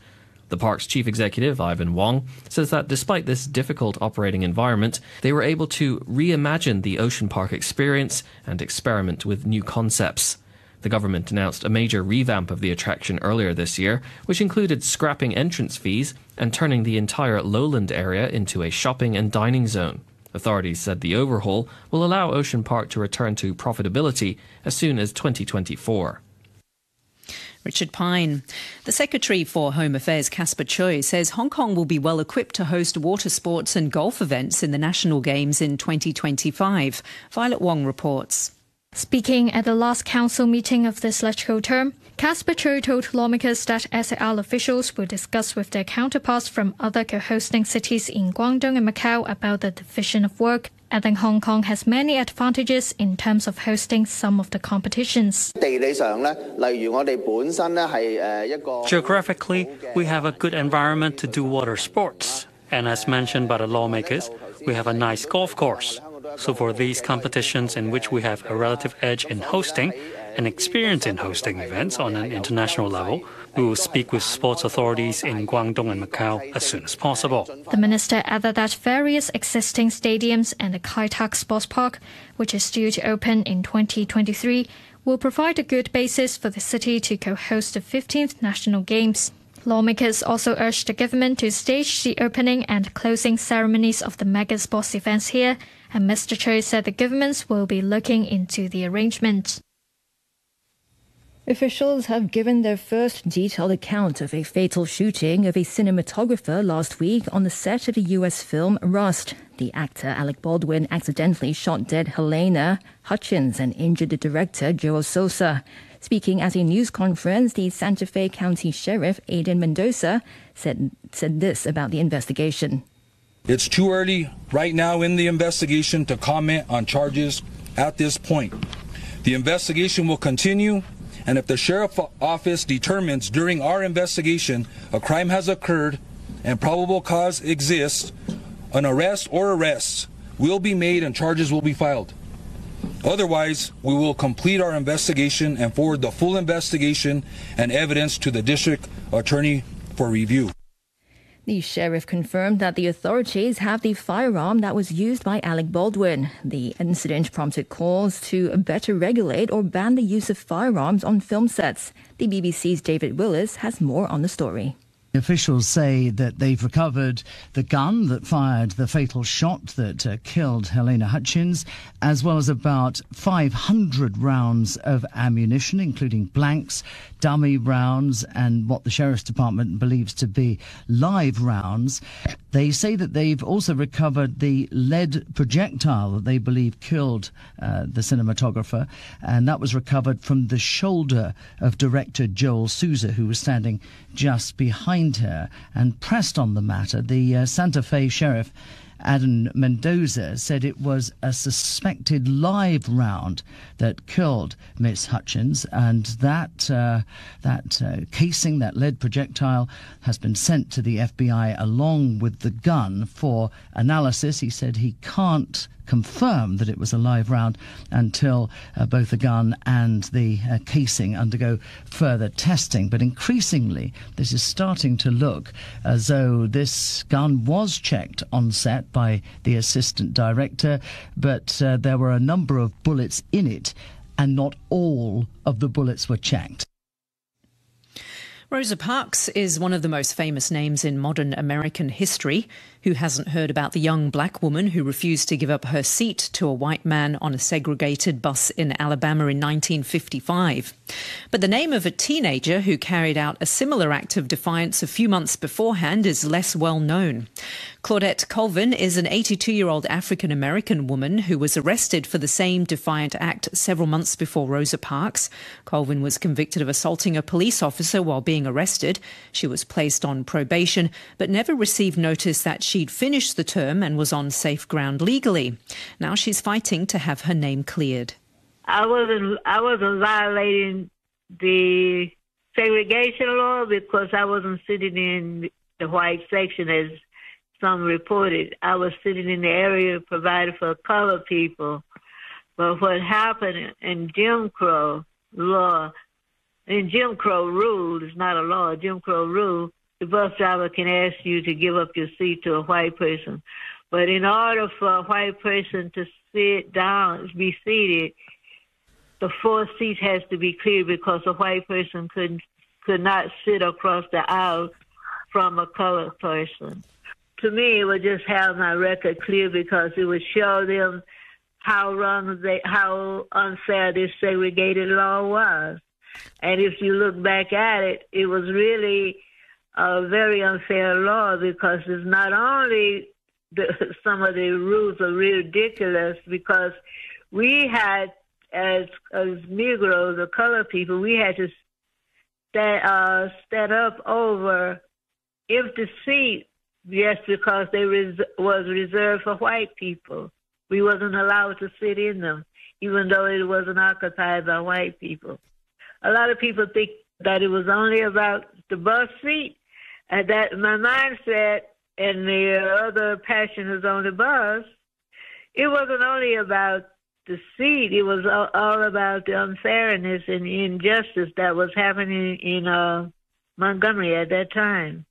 S10: The park's chief executive, Wendy Wong, says that despite this difficult operating environment, they were able to reimagine the Ocean Park experience and experiment with new concepts. The government announced a major revamp of the attraction earlier this year, which included scrapping entrance fees and turning the entire lowland area into a shopping and dining zone. Authorities said the overhaul will allow Ocean Park to return to profitability as soon as 2024.
S4: Richard Pine. The Secretary for Home Affairs, Casper Choi, says Hong Kong will be well equipped to host water sports and golf events in the National Games in 2025. Violet Wong reports.
S11: Speaking at the last council meeting of this legislative term, Casper Choi told lawmakers that SAR officials will discuss with their counterparts from other co-hosting cities in Guangdong and Macau about the division of work, adding Hong Kong has many advantages in terms of hosting some of the competitions.
S12: Geographically, we have a good environment to do water sports. And as mentioned by the lawmakers, we have a nice golf course. So for these competitions in which we have a relative edge in hosting and experience in hosting events on an international level, we will speak with sports authorities in Guangdong and Macau as soon as possible.
S11: The minister added that various existing stadiums and the Kai Tak Sports Park, which is due to open in 2023, will provide a good basis for the city to co-host the 15th National Games. Lawmakers also urged the government to stage the opening and closing ceremonies of the mega sports events here, and Mr. Choi said the governments will be looking into the arrangement.
S1: Officials have given their first detailed account of a fatal shooting of a cinematographer last week on the set of the US film Rust. The actor Alec Baldwin accidentally shot dead Helena Hutchins and injured the director Joel Sosa. Speaking at a news conference, the Santa Fe County Sheriff Aiden Mendoza said this about the investigation.
S5: It's too early right now in the investigation to comment on charges at this point. The investigation will continue, and if the sheriff's office determines during our investigation a crime has occurred and probable cause exists, an arrest or arrests will be made and charges will be filed. Otherwise, we will complete our investigation and forward the full investigation and evidence to the district attorney for review.
S1: The sheriff confirmed that the authorities have the firearm that was used by Alec Baldwin. The incident prompted calls to better regulate or ban the use of firearms on film sets. The BBC's David Willis has more on the story.
S13: Officials say that they've recovered the gun that fired the fatal shot that killed Helena Hutchins, as well as about 500 rounds of ammunition, including blanks, dummy rounds, and what the Sheriff's Department believes to be live rounds. They say that they've also recovered the lead projectile that they believe killed the cinematographer, and that was recovered from the shoulder of director Joel Sousa, who was standing just behind her. And pressed on the matter, the Santa Fe Sheriff Aiden Mendoza said it was a suspected live round that killed Miss Hutchins, and that casing, that lead projectile, has been sent to the FBI along with the gun for analysis. He said he can't confirm that it was a live round until both the gun and the casing undergo further testing. But increasingly, this is starting to look as though this gun was checked on set by the assistant director, but there were a number of bullets in it, and not all of the bullets were checked.
S4: Rosa Parks is one of the most famous names in modern American history. Who hasn't heard about the young black woman who refused to give up her seat to a white man on a segregated bus in Alabama in 1955? But the name of a teenager who carried out a similar act of defiance a few months beforehand is less well known. Claudette Colvin is an 82-year-old African-American woman who was arrested for the same defiant act several months before Rosa Parks. Colvin was convicted of assaulting a police officer while being arrested. She was placed on probation, but never received notice that she'd finished the term and was on safe ground legally. Now she's fighting to have her name cleared.
S14: I wasn't violating the segregation law because I wasn't sitting in the white section as some reported. I was sitting in the area provided for colored people. But what happened in Jim Crow law, in Jim Crow rule, it's not a law, Jim Crow rule, the bus driver can ask you to give up your seat to a white person. But in order for a white person to sit down, be seated, the fourth seat has to be clear because a white person could not sit across the aisle from a colored person. To me, it would just have my record clear because it would show them how unfair this segregated law was. And if you look back at it, it was really a very unfair law because it's not only some of the rules are ridiculous because we had, as Negroes or colored people, we had to stand up over empty seats just because they was reserved for white people. We wasn't allowed to sit in them, even though it wasn't occupied by white people. A lot of people think that it was only about the bus seat, and that my mindset and the other passengers on the bus, it wasn't only about the seat, it was all about the unfairness and injustice that was happening in Montgomery at that time.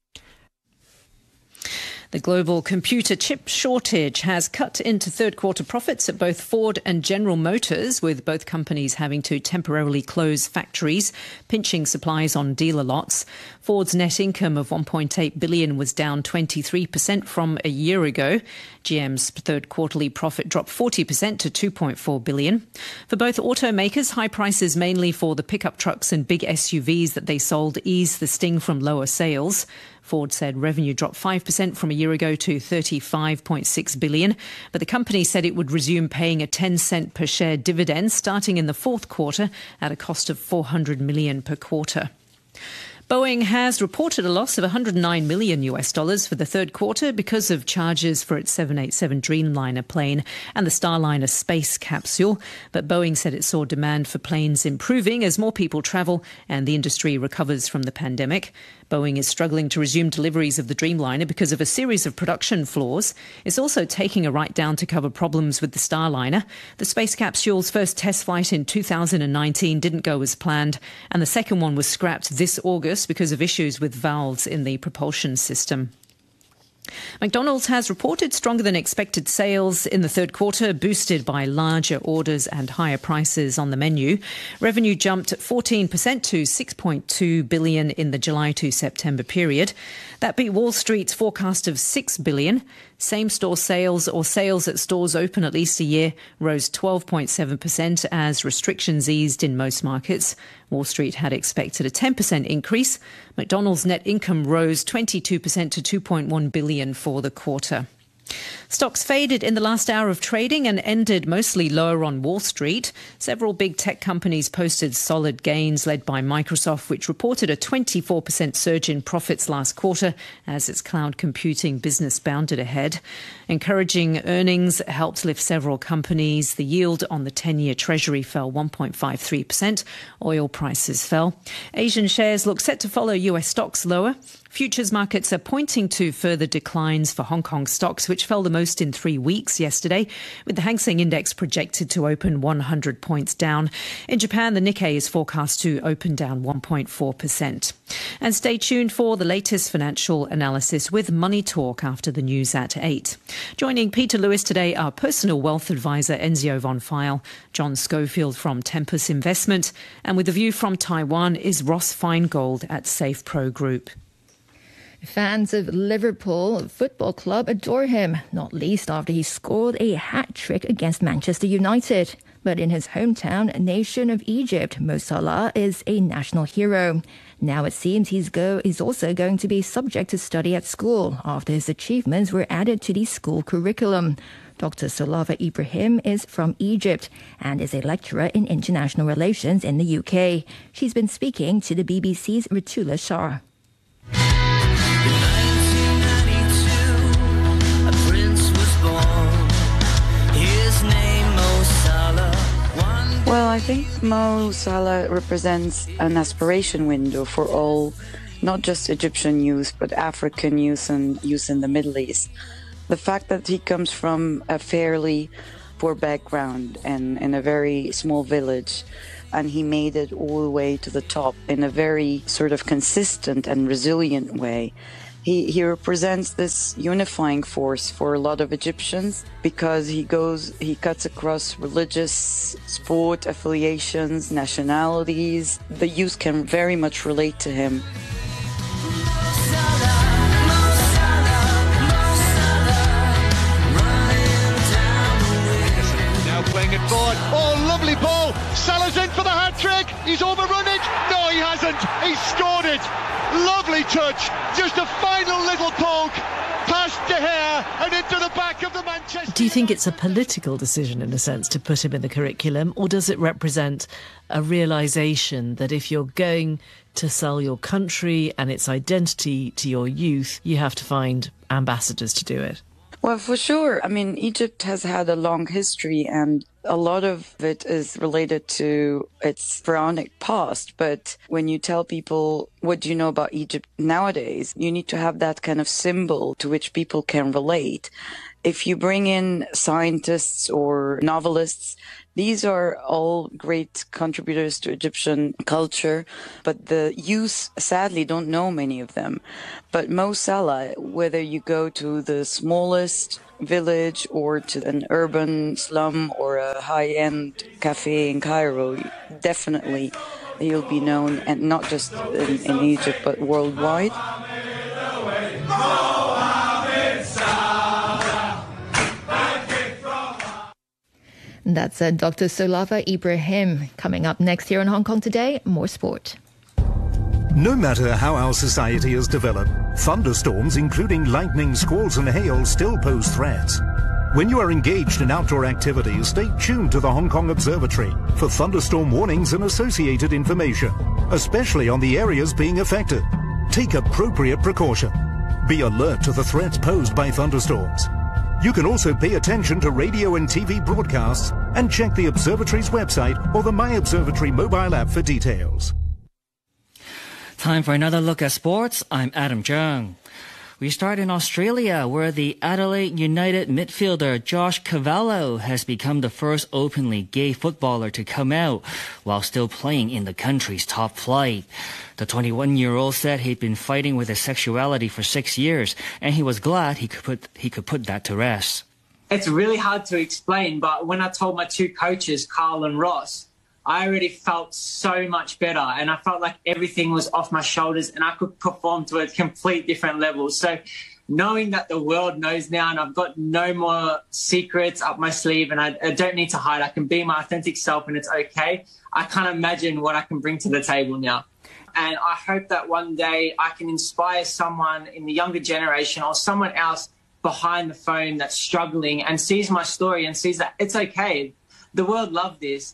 S4: The global computer chip shortage has cut into third quarter profits at both Ford and General Motors, with both companies having to temporarily close factories, pinching supplies on dealer lots. Ford's net income of $1.8 billion was down 23% from a year ago. GM's third quarterly profit dropped 40% to $2.4 billion. For both automakers, high prices mainly for the pickup trucks and big SUVs that they sold eased the sting from lower sales. Ford said revenue dropped 5% from a year ago to $35.6 billion, but the company said it would resume paying a 10-cent per share dividend starting in the fourth quarter at a cost of $400 million per quarter. Boeing has reported a loss of $109 million for the third quarter because of charges for its 787 Dreamliner plane and the Starliner space capsule. But Boeing said it saw demand for planes improving as more people travel and the industry recovers from the pandemic. Boeing is struggling to resume deliveries of the Dreamliner because of a series of production flaws. It's also taking a write-down to cover problems with the Starliner. The space capsule's first test flight in 2019 didn't go as planned, and the second one was scrapped this August because of issues with valves in the propulsion system. McDonald's has reported stronger than expected sales in the third quarter, boosted by larger orders and higher prices on the menu. Revenue jumped 14% to $6.2 billion in the July to September period. That beat Wall Street's forecast of $6 billion. Same-store sales, or sales at stores open at least a year, rose 12.7% as restrictions eased in most markets. Wall Street had expected a 10% increase. McDonald's net income rose 22% to $2.1 billion for the quarter. Stocks faded in the last hour of trading and ended mostly lower on Wall Street. Several big tech companies posted solid gains, led by Microsoft, which reported a 24% surge in profits last quarter as its cloud computing business bounded ahead. Encouraging earnings helped lift several companies. The yield on the 10-year Treasury fell 1.53%. Oil prices fell. Asian shares look set to follow US stocks lower. Futures markets are pointing to further declines for Hong Kong stocks, which fell the most in 3 weeks yesterday, with the Hang Seng Index projected to open 100 points down. In Japan, the Nikkei is forecast to open down 1.4%. And stay tuned for the latest financial analysis with Money Talk after the news at 8. Joining Peter Lewis today are personal wealth advisor Enzio von Pfeil, John Schofield from Tempus Investment, and with a view from Taiwan is Ross Feingold at Safe Pro Group.
S1: Fans of Liverpool Football Club adore him, not least after he scored a hat-trick against Manchester United. But in his hometown nation of Egypt, Mo Salah is a national hero. Now it seems he's also going to be subject to study at school after his achievements were added to the school curriculum. Dr. Salava Ibrahim is from Egypt and is a lecturer in international relations in the UK. She's been speaking to the BBC's Ratula Shah.
S15: Well, I think Mo Salah represents an aspiration window for all, not just Egyptian youth, but African youth and youth in the Middle East. The fact that he comes from a fairly poor background and in a very small village, and he made it all the way to the top in a very sort of consistent and resilient way. He represents this unifying force for a lot of Egyptians because he cuts across religious, sport affiliations, nationalities. The youth can very much relate to him.
S21: Now playing it forward. Oh, lovely ball. Salah's in for the hat-trick. He's overrun it. No, he hasn't. He scored it. Lovely touch, just a final little poke, past De Gea and into the back of the Manchester.
S16: Do you think it's a political decision, in a sense, to put him in the curriculum, or does it represent a realisation that if you're going to sell your country and its identity to your youth, you have to find ambassadors to do it?
S15: Well, for sure. I mean, Egypt has had a long history and a lot of it is related to its pharaonic past. But when you tell people, what do you know about Egypt nowadays, you need to have that kind of symbol to which people can relate. If you bring in scientists or novelists, these are all great contributors to Egyptian culture, but the youth sadly don't know many of them. But Mo Salah, whether you go to the smallest village or to an urban slum or a high-end cafe in Cairo, definitely he'll be known, and not just in Egypt, but worldwide.
S1: That's Dr. Solava Ibrahim. Coming up next here in Hong Kong Today, more sport.
S17: No matter how our society has developed, thunderstorms, including lightning, squalls and hail, still pose threats. When you are engaged in outdoor activities, stay tuned to the Hong Kong Observatory for thunderstorm warnings and associated information, especially on the areas being affected. Take appropriate precaution. Be alert to the threats posed by thunderstorms. You can also pay attention to radio and TV broadcasts and check the observatory's website or the My Observatory mobile app for details.
S20: Time for another look at sports. I'm Adam Jung. We start in Australia, where the Adelaide United midfielder Josh Cavallo has become the first openly gay footballer to come out while still playing in the country's top flight. The 21-year-old said he'd been fighting with his sexuality for 6 years, and he was glad he could put that to rest.
S18: It's really hard to explain, but when I told my two coaches, Carl and Ross, I already felt so much better, and I felt like everything was off my shoulders and I could perform to a complete different level. So knowing that the world knows now and I've got no more secrets up my sleeve and I don't need to hide, I can be my authentic self and it's okay, I can't imagine what I can bring to the table now. And I hope that one day I can inspire someone in the younger generation or someone else behind the phone that's struggling and sees my story and sees that it's okay. The world loved this.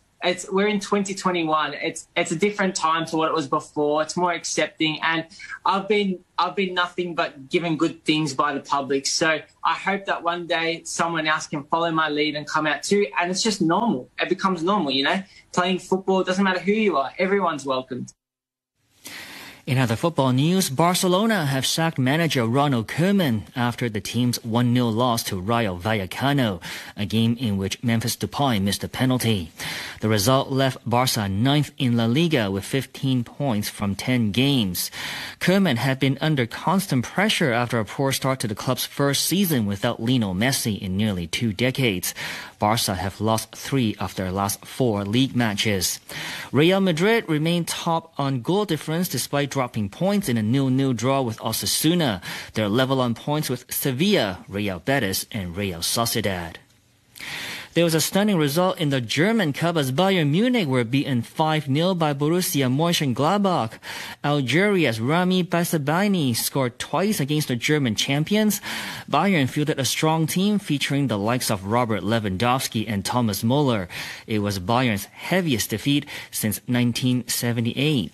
S18: We're in 2021. It's a different time to what it was before. It's more accepting, and I've been nothing but given good things by the public. So I hope that one day someone else can follow my lead and come out too. And it's just normal. It becomes normal, you know. Playing football, doesn't matter who you are. Everyone's welcomed.
S20: In other football news, Barcelona have sacked manager Ronald Koeman after the team's 1-0 loss to Rayo Vallecano, a game in which Memphis Depay missed a penalty. The result left Barca 9th in La Liga with 15 points from 10 games. Koeman had been under constant pressure after a poor start to the club's first season without Lionel Messi in nearly 2 decades. Barca have lost 3 of their last 4 league matches. Real Madrid remain top on goal difference despite dropping points in a 0-0 draw with Osasuna. They're level on points with Sevilla, Real Betis and Real Sociedad. There was a stunning result in the German Cup as Bayern Munich were beaten 5-0 by Borussia Mönchengladbach. Algeria's Rami Bassabaini scored twice against the German champions. Bayern fielded a strong team featuring the likes of Robert Lewandowski and Thomas Müller. It was Bayern's heaviest defeat since 1978.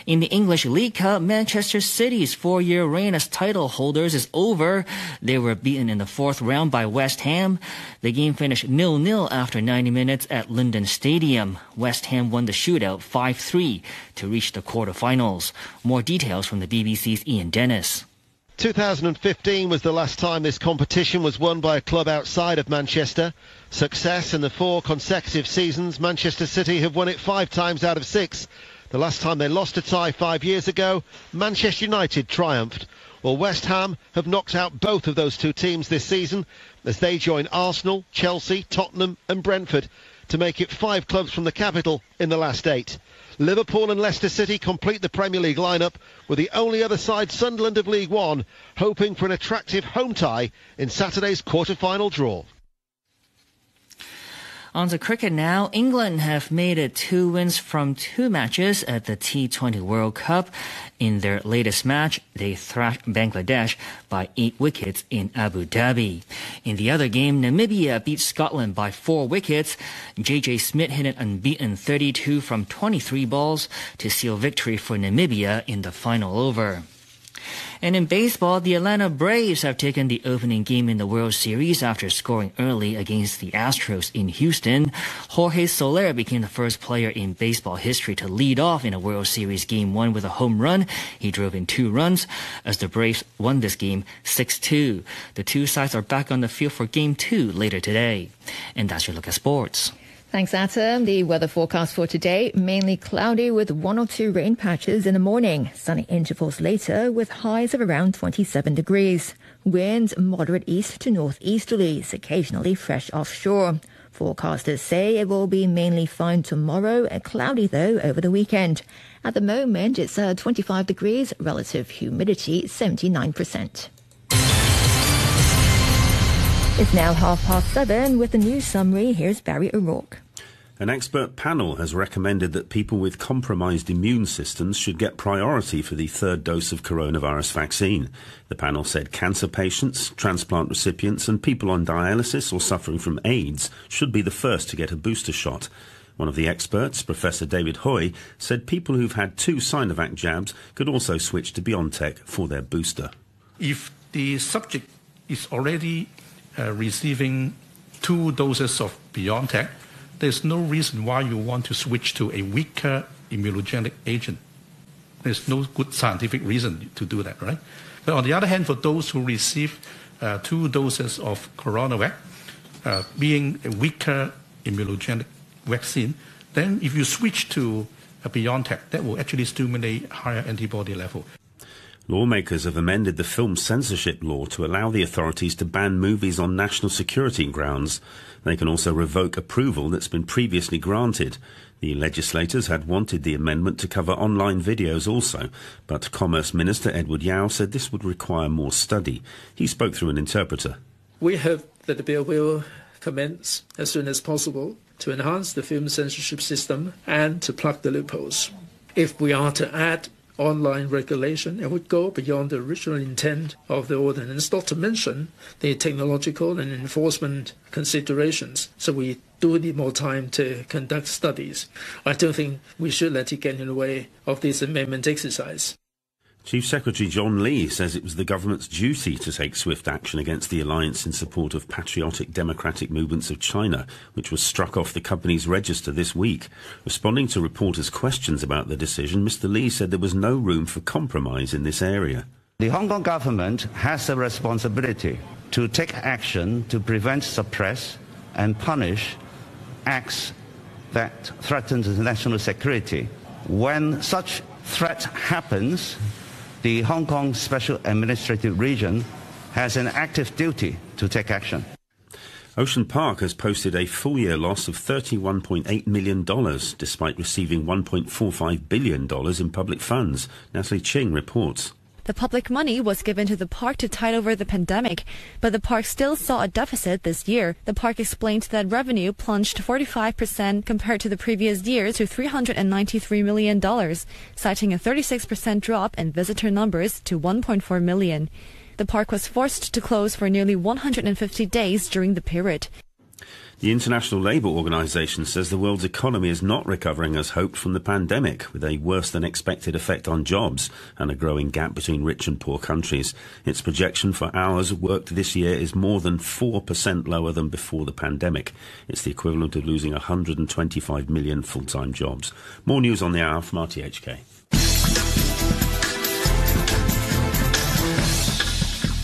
S20: In the English League Cup, Manchester City's 4-year reign as title holders is over. They were beaten in the 4th round by West Ham. The game finished 0-0 after 90 minutes at London Stadium. West Ham won the shootout 5-3 to reach the quarter-finals. More details from the BBC's Ian Dennis.
S2: 2015 was the last time this competition was won by a club outside of Manchester. Success in the 4 consecutive seasons, Manchester City have won it 5 times out of 6. The last time they lost a tie 5 years ago, Manchester United triumphed. Well, West Ham have knocked out both of those 2 teams this season as they join Arsenal, Chelsea, Tottenham and Brentford to make it 5 clubs from the capital in the last 8. Liverpool and Leicester City complete the Premier League lineup, with the only other side, Sunderland of League One, hoping for an attractive home tie in Saturday's quarter-final draw.
S20: On to cricket now. England have made it 2 wins from 2 matches at the T20 World Cup. In their latest match, they thrashed Bangladesh by 8 wickets in Abu Dhabi. In the other game, Namibia beat Scotland by 4 wickets. JJ Smith hit an unbeaten 32 from 23 balls to seal victory for Namibia in the final over. And in baseball, the Atlanta Braves have taken the opening game in the World Series after scoring early against the Astros in Houston. Jorge Soler became the first player in baseball history to lead off in a World Series Game 1 with a home run. He drove in 2 runs as the Braves won this game 6-2. The 2 sides are back on the field for Game 2 later today. And that's your look at sports.
S1: Thanks, Atta. The weather forecast for today, mainly cloudy with 1 or 2 rain patches in the morning. Sunny intervals later with highs of around 27 degrees. Winds moderate east to northeasterlies, occasionally fresh offshore. Forecasters say it will be mainly fine tomorrow, cloudy though over the weekend. At the moment, it's 25 degrees, relative humidity 79%. It's now 7:30 with the news summary. Here's Barry O'Rourke.
S6: An expert panel has recommended that people with compromised immune systems should get priority for the 3rd dose of coronavirus vaccine. The panel said cancer patients, transplant recipients and people on dialysis or suffering from AIDS should be the first to get a booster shot. One of the experts, Professor David Hoy, said people who've had 2 Sinovac jabs could also switch to BioNTech for their booster.
S24: If the subject is already receiving 2 doses of BioNTech, there's no reason why you want to switch to a weaker immunogenic agent. There's no good scientific reason to do that, right? But on the other hand, for those who receive 2 doses of CoronaVac, being a weaker immunogenic vaccine, then if you switch to a BioNTech, that will actually stimulate higher antibody level.
S6: Lawmakers have amended the film censorship law to allow the authorities to ban movies on national security grounds. They can also revoke approval that's been previously granted. The legislators had wanted the amendment to cover online videos also, but Commerce Minister Edward Yao said this would require more study. He spoke through an interpreter.
S7: We hope that the bill will commence as soon as possible to enhance the film censorship system and to plug the loopholes. If we are to add online regulation, it would go beyond the original intent of the ordinance, not to mention the technological and enforcement considerations. So we do need more time to conduct studies. I don't think we should let it get in the way of this amendment exercise.
S6: Chief Secretary John Lee says it was the government's duty to take swift action against the alliance in support of patriotic democratic movements of China, which was struck off the company's register this week. Responding to reporters' questions about the decision, Mr. Lee said there was no room for compromise in this area.
S8: The Hong Kong government has a responsibility to take action to prevent, suppress and punish acts that threaten the national security. When such threat happens, the Hong Kong Special Administrative Region has an active duty to take action.
S6: Ocean Park has posted a full-year loss of $31.8 million, despite receiving $1.45 billion in public funds. Natalie Ching reports.
S3: The public money was given to the park to tide over the pandemic, but the park still saw a deficit this year. The park explained that revenue plunged 45% compared to the previous year to $393 million, citing a 36% drop in visitor numbers to 1.4 million. The park was forced to close for nearly 150 days during the period.
S6: The International Labour Organization says the world's economy is not recovering as hoped from the pandemic, with a worse-than-expected effect on jobs and a growing gap between rich and poor countries. Its projection for hours worked this year is more than 4% lower than before the pandemic. It's the equivalent of losing 125 million full-time jobs. More news on the hour from RTHK.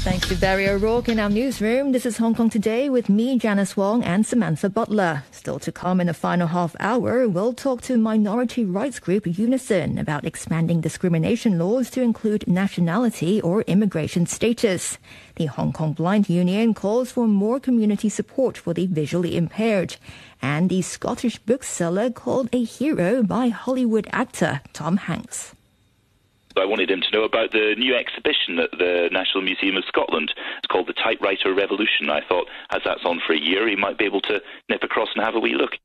S1: Thanks to Barry O'Rourke in our newsroom. This is Hong Kong Today with me, Janice Wong, and Samantha Butler. Still to come in the final half hour, we'll talk to minority rights group Unison about expanding discrimination laws to include nationality or immigration status. The Hong Kong Blind Union calls for more community support for the visually impaired. And the Scottish bookseller called a hero by Hollywood actor Tom Hanks.
S19: I wanted him to know about the new exhibition at the National Museum of Scotland. It's called The Typewriter Revolution. I thought, as that's on for a year, he might be able to nip across and have a wee look.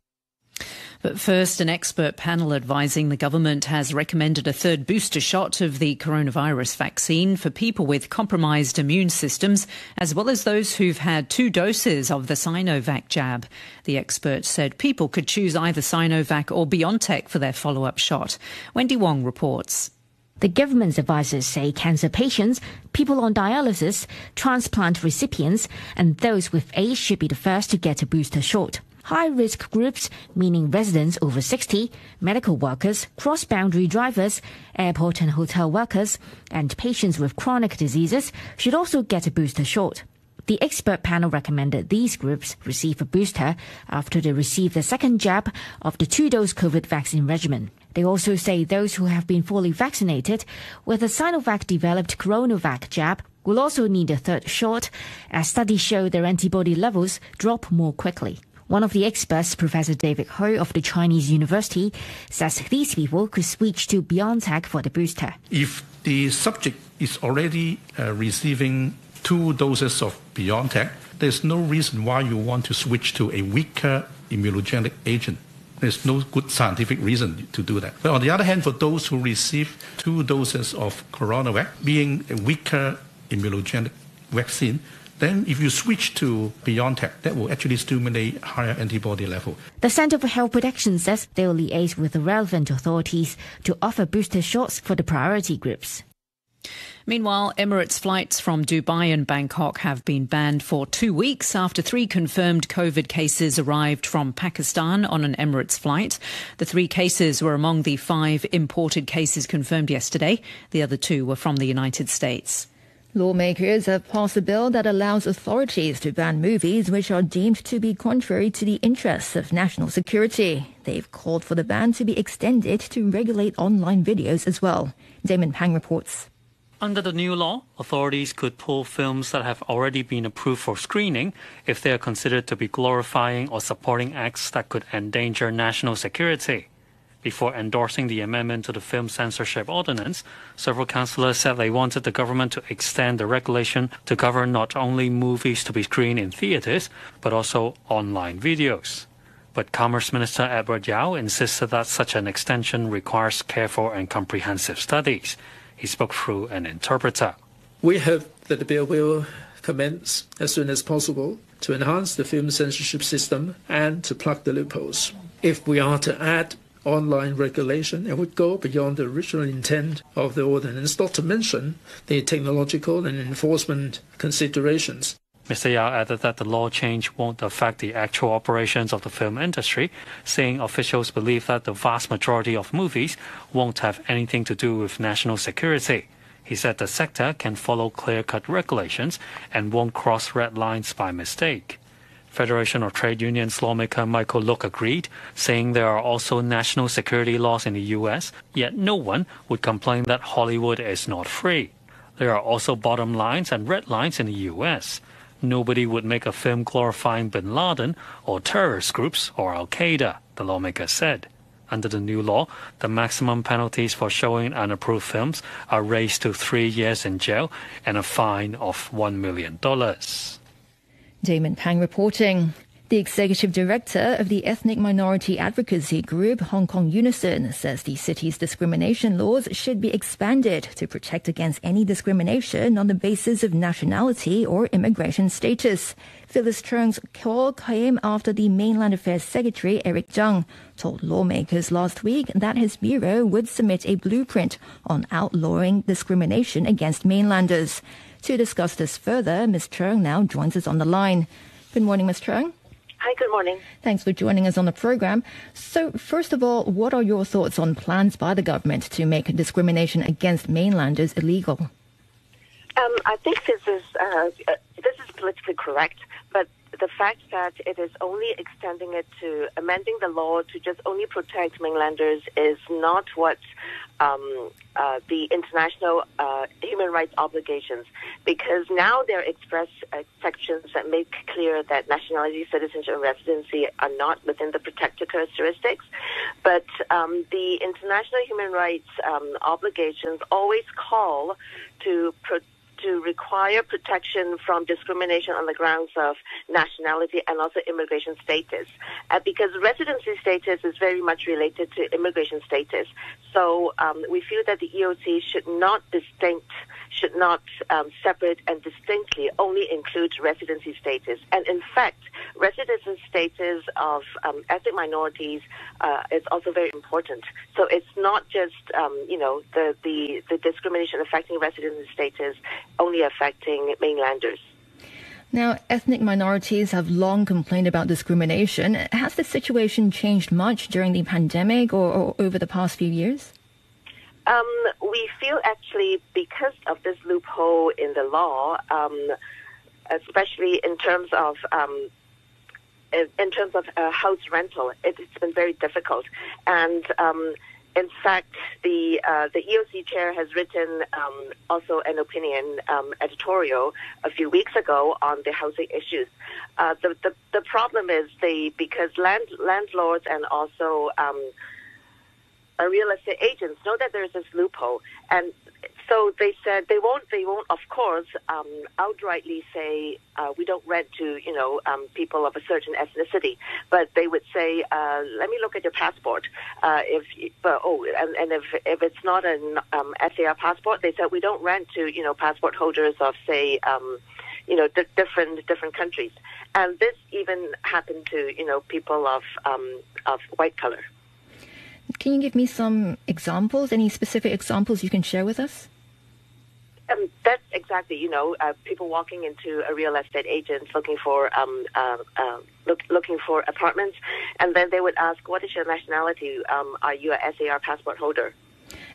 S4: But first, an expert panel advising the government has recommended a third booster shot of the coronavirus vaccine for people with compromised immune systems, as well as those who've had 2 doses of the Sinovac jab. The expert said people could choose either Sinovac or BioNTech for their follow-up shot. Wendy Wong reports.
S22: The government's advisors say cancer patients, people on dialysis, transplant recipients and those with AIDS should be the first to get a booster shot. High-risk groups, meaning residents over 60, medical workers, cross-boundary drivers, airport and hotel workers, and patients with chronic diseases should also get a booster shot. The expert panel recommended these groups receive a booster after they receive the second jab of the 2-dose COVID vaccine regimen. They also say those who have been fully vaccinated with a Sinovac-developed CoronaVac jab will also need a third shot, as studies show their antibody levels drop more quickly. One of the experts, Professor David Ho of the Chinese University, says these people could switch to BioNTech for the booster.
S24: If the subject is already receiving 2 doses of BioNTech, there's no reason why you want to switch to a weaker immunogenic agent. There's no good scientific reason to do that. But on the other hand, for those who receive 2 doses of CoronaVac, being a weaker immunogenic vaccine, then if you switch to BioNTech, that will actually stimulate higher antibody level.
S22: The Centre for Health Protection says they will liaise with the relevant authorities to offer booster shots for the priority groups.
S4: Meanwhile, Emirates flights from Dubai and Bangkok have been banned for 2 weeks after 3 confirmed COVID cases arrived from Pakistan on an Emirates flight. The 3 cases were among the 5 imported cases confirmed yesterday. The other 2 were from the United States.
S1: Lawmakers have passed a bill that allows authorities to ban movies which are deemed to be contrary to the interests of national security. They've called for the ban to be extended to regulate online videos as well. Damon Pang reports.
S12: Under the new law, authorities could pull films that have already been approved for screening if they are considered to be glorifying or supporting acts that could endanger national security. Before endorsing the amendment to the Film Censorship Ordinance, several councillors said they wanted the government to extend the regulation to cover not only movies to be screened in theatres, but also online videos. But Commerce Minister Edward Yao insisted that such an extension requires careful and comprehensive studies. He spoke through an interpreter.
S7: We hope that the bill will commence as soon as possible to enhance the film censorship system and to plug the loopholes. If we are to add online regulation, it would go beyond the original intent of the ordinance, not to mention the technological and enforcement considerations.
S12: Mr. Yao added that the law change won't affect the actual operations of the film industry, saying officials believe that the vast majority of movies won't have anything to do with national security. He said the sector can follow clear-cut regulations and won't cross red lines by mistake. Federation of Trade Unions lawmaker Michael Look agreed, saying there are also national security laws in the U.S., yet no one would complain that Hollywood is not free. There are also bottom lines and red lines in the U.S. Nobody would make a film glorifying bin Laden or terrorist groups or Al-Qaeda, the lawmaker said. Under the new law, the maximum penalties for showing unapproved films are raised to 3 years in jail and a fine of $1 million.
S1: Damon Pang reporting. The executive director of the ethnic minority advocacy group Hong Kong Unison says the city's discrimination laws should be expanded to protect against any discrimination on the basis of nationality or immigration status. Phyllis Cheung's call came after the Mainland Affairs Secretary Eric Zhang told lawmakers last week that his bureau would submit a blueprint on outlawing discrimination against mainlanders. To discuss this further, Ms. Cheung now joins us on the line. Good morning, Ms. Cheung.
S9: Hi, good morning.
S1: Thanks for joining us on the program. So, first of all, what are your thoughts on plans by the government to make discrimination against mainlanders illegal?
S9: I think this is politically correct, but the fact that it is only extending it to amending the law to just only protect mainlanders is not what the international human rights obligations, because now there are express sections that make clear that nationality, citizenship, and residency are not within the protected characteristics. But the international human rights obligations always call to require protection from discrimination on the grounds of nationality and also immigration status, because residency status is very much related to immigration status. So we feel that the EOC should not separate and distinctly only include residency status. And in fact, residency status of ethnic minorities is also very important. So it's not just the discrimination affecting residency status only affecting mainlanders.
S1: Now, ethnic minorities have long complained about discrimination. Has the situation changed much during the pandemic or over the past few years?
S9: We feel actually because of this loophole in the law, especially in terms of house rental, it's been very difficult. And in fact, the EOC chair has written also an opinion editorial a few weeks ago on the housing issues. The problem is because landlords and also real estate agents know that there is this loophole, and so they said they won't of course outrightly say we don't rent to people of a certain ethnicity, but they would say let me look at your passport. If it's not an SAR passport, they said we don't rent to passport holders of say different countries, and this even happened to people of white color.
S1: Can you give me some examples, any specific examples you can share with us?
S9: That's exactly, people walking into a real estate agent looking for apartments, and then they would ask, what is your nationality? Are you a SAR passport holder?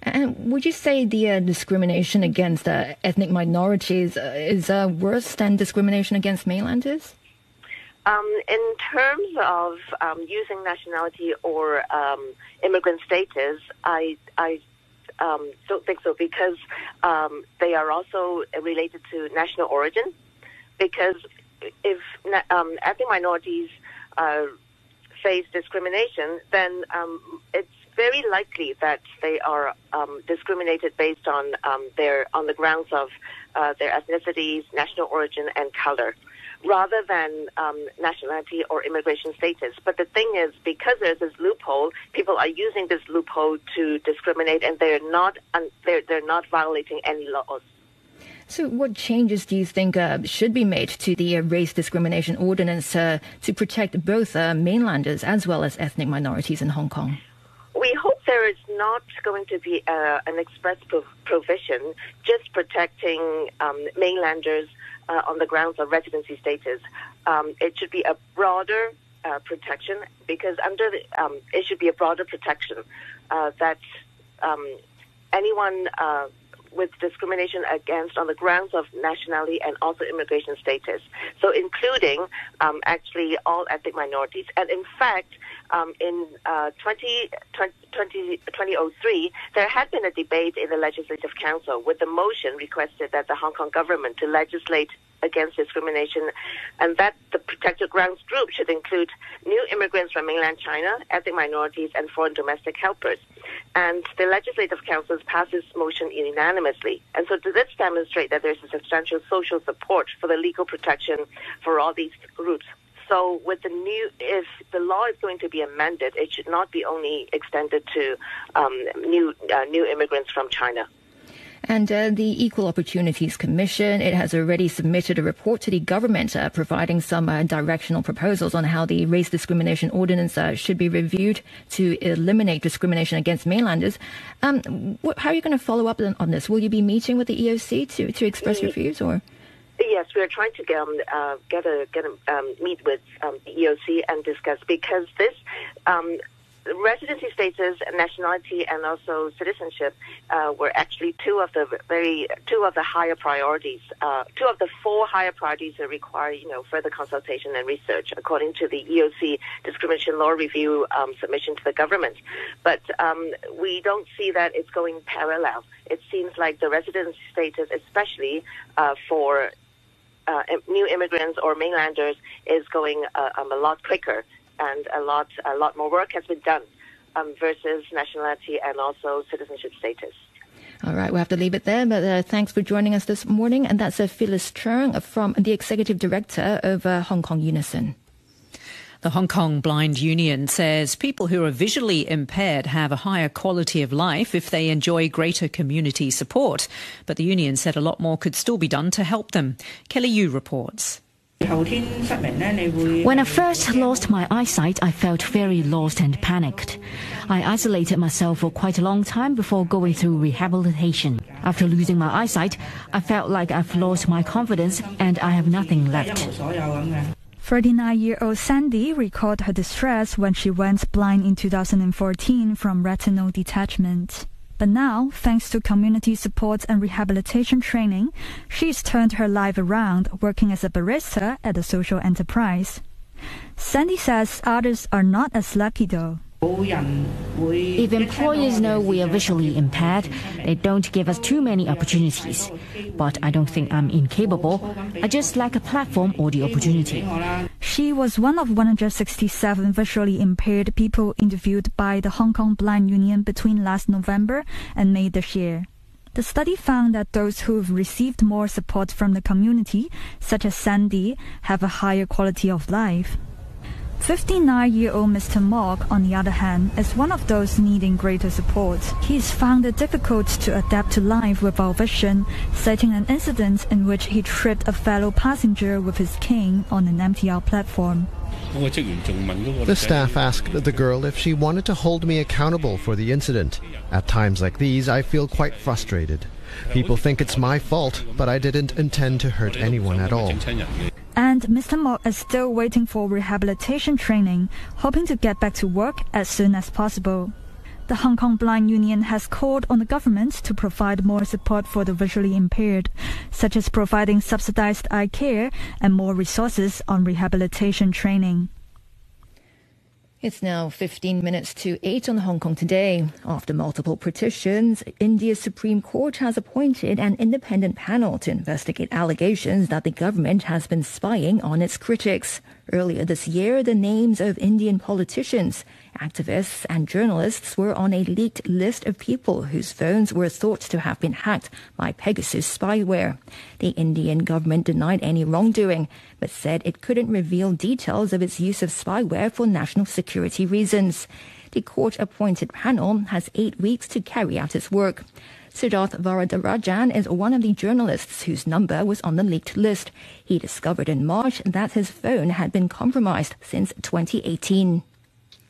S1: And would you say the discrimination against ethnic minorities is worse than discrimination against mainlanders?
S9: In terms of using nationality or immigrant status, I don't think so, because they are also related to national origin. Because if ethnic minorities face discrimination, then it's very likely that they are discriminated based on the grounds of their ethnicities, national origin, and color, rather than nationality or immigration status. But the thing is, because there's this loophole, people are using this loophole to discriminate, and they're not violating any laws.
S1: So what changes do you think should be made to the race discrimination ordinance to protect both mainlanders as well as ethnic minorities in Hong Kong?
S9: We there is not going to be an express provision just protecting mainlanders on the grounds of residency status. It should be a broader protection, because it should be a broader protection that anyone with discrimination against on the grounds of nationality and also immigration status. So including actually all ethnic minorities. And in fact, in 2003, there had been a debate in the Legislative Council with the motion requested that the Hong Kong government to legislate against discrimination, and that the protected grounds group should include new immigrants from mainland China, ethnic minorities, and foreign domestic helpers. And the Legislative Council passed this motion unanimously. And so this demonstrates that there's a substantial social support for the legal protection for all these groups. So with if the law is going to be amended, it should not be only extended to new immigrants from China.
S1: And the Equal Opportunities Commission, it has already submitted a report to the government providing some directional proposals on how the race discrimination ordinance should be reviewed to eliminate discrimination against mainlanders. How are you going to follow up on this? Will you be meeting with the EOC to express your views, or?
S9: Yes, we are trying to meet with the EOC and discuss, because this residency status, nationality, and also citizenship were actually two of the higher priorities. Two of the four higher priorities that require further consultation and research, according to the EOC Discrimination Law Review submission to the government. But we don't see that it's going parallel. It seems like the residency status, especially for new immigrants or mainlanders, is going a lot quicker, and a lot more work has been done versus nationality and also citizenship status.
S1: All right, we'll have to leave it there, but thanks for joining us this morning. And that's Phyllis Cheung from the Executive Director of Hong Kong Unison.
S4: The Hong Kong Blind Union says people who are visually impaired have a higher quality of life if they enjoy greater community support. But the union said a lot more could still be done to help them. Kelly Yu reports.
S22: When I first lost my eyesight, I felt very lost and panicked. I isolated myself for quite a long time before going through rehabilitation. After losing my eyesight, I felt like I've lost my confidence and I have nothing left.
S5: 39-year-old Sandy recalled her distress when she went blind in 2014 from retinal detachment. But now, thanks to community support and rehabilitation training, she's turned her life around working as a barista at a social enterprise. Sandy says others are not as lucky though.
S22: If employers know we are visually impaired, they don't give us too many opportunities. But I don't think I'm incapable. I just lack a platform or the opportunity.
S5: She was one of 167 visually impaired people interviewed by the Hong Kong Blind Union between last November and May this year. The study found that those who've received more support from the community, such as Sandy, have a higher quality of life. 59-year-old Mr. Mok, on the other hand, is one of those needing greater support. He's found it difficult to adapt to life without vision, citing an incident in which he tripped a fellow passenger with his cane on an MTR platform.
S10: The staff asked the girl if she wanted to hold me accountable for the incident. At times like these, I feel quite frustrated. People think it's my fault, but I didn't intend to hurt anyone at all.
S5: And Mr. Mok is still waiting for rehabilitation training, hoping to get back to work as soon as possible. The Hong Kong Blind Union has called on the government to provide more support for the visually impaired, such as providing subsidized eye care and more resources on rehabilitation training.
S1: It's now 15 minutes to 8 on Hong Kong Today. After multiple petitions, India's Supreme Court has appointed an independent panel to investigate allegations that the government has been spying on its critics. Earlier this year, the names of Indian politicians, activists and journalists were on a leaked list of people whose phones were thought to have been hacked by Pegasus spyware. The Indian government denied any wrongdoing, but said it couldn't reveal details of its use of spyware for national security reasons. The court-appointed panel has 8 weeks to carry out its work. Siddharth Varadarajan is one of the journalists whose number was on the leaked list. He discovered in March that his phone had been compromised since 2018.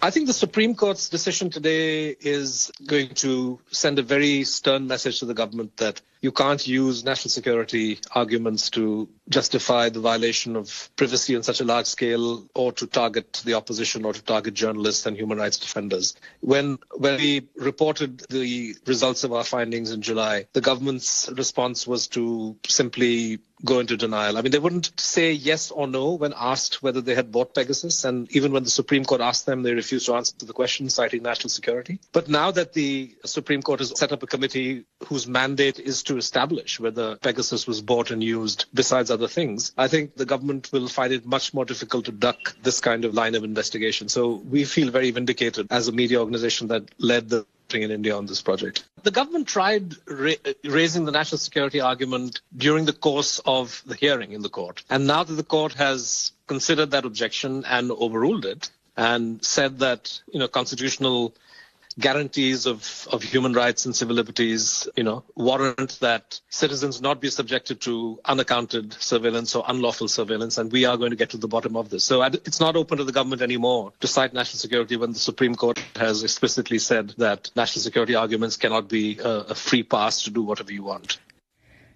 S11: I think the Supreme Court's decision today is going to send a very stern message to the government that you can't use national security arguments to justify the violation of privacy on such a large scale, or to target the opposition, or to target journalists and human rights defenders. When we reported the results of our findings in July, the government's response was to simply go into denial. I mean, they wouldn't say yes or no when asked whether they had bought Pegasus. And even when the Supreme Court asked them, they refused to answer the question, citing national security. But now that the Supreme Court has set up a committee whose mandate is to establish whether Pegasus was bought and used, besides other things, I think the government will find it much more difficult to duck this kind of line of investigation. So we feel very vindicated as a media organization that led the in India on this project. The government tried raising the national security argument during the course of the hearing in the court. And now that the court has considered that objection and overruled it and said that, constitutional guarantees of human rights and civil liberties, warrant that citizens not be subjected to unaccounted surveillance or unlawful surveillance, and we are going to get to the bottom of this. So it's not open to the government anymore to cite national security when the Supreme Court has explicitly said that national security arguments cannot be a free pass to do whatever you want.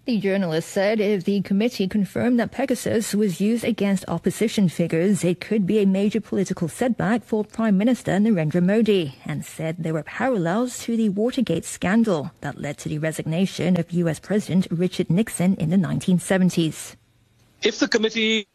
S1: The journalist said if the committee confirmed that Pegasus was used against opposition figures, it could be a major political setback for Prime Minister Narendra Modi, and said there were parallels to the Watergate scandal that led to the resignation of US President Richard Nixon in the 1970s.
S11: If the committee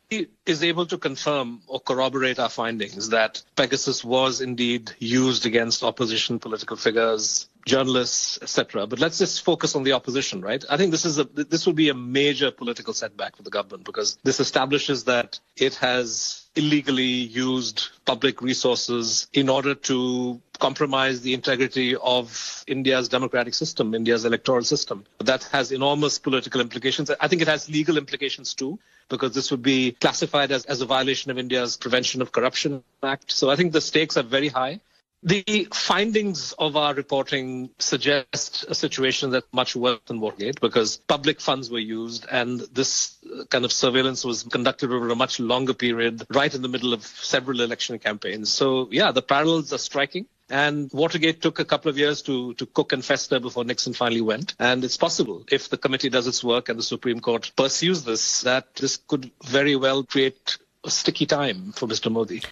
S11: is able to confirm or corroborate our findings that Pegasus was indeed used against opposition political figures, journalists, etc. But let's just focus on the opposition, right? I think this will be a major political setback for the government, because this establishes that it has illegally used public resources in order to compromise the integrity of India's democratic system, India's electoral system. That has enormous political implications. I think it has legal implications too, because this would be classified as a violation of India's Prevention of Corruption Act. So I think the stakes are very high. The findings of our reporting suggest a situation that's much worse than Watergate, because public funds were used and this kind of surveillance was conducted over a much longer period, right in the middle of several election campaigns. So, yeah, the parallels are striking. And Watergate took a couple of years to cook and fester before Nixon finally went. And it's possible, if the committee does its work and the Supreme Court pursues this, that this could very well create a sticky time for Mr. Modi.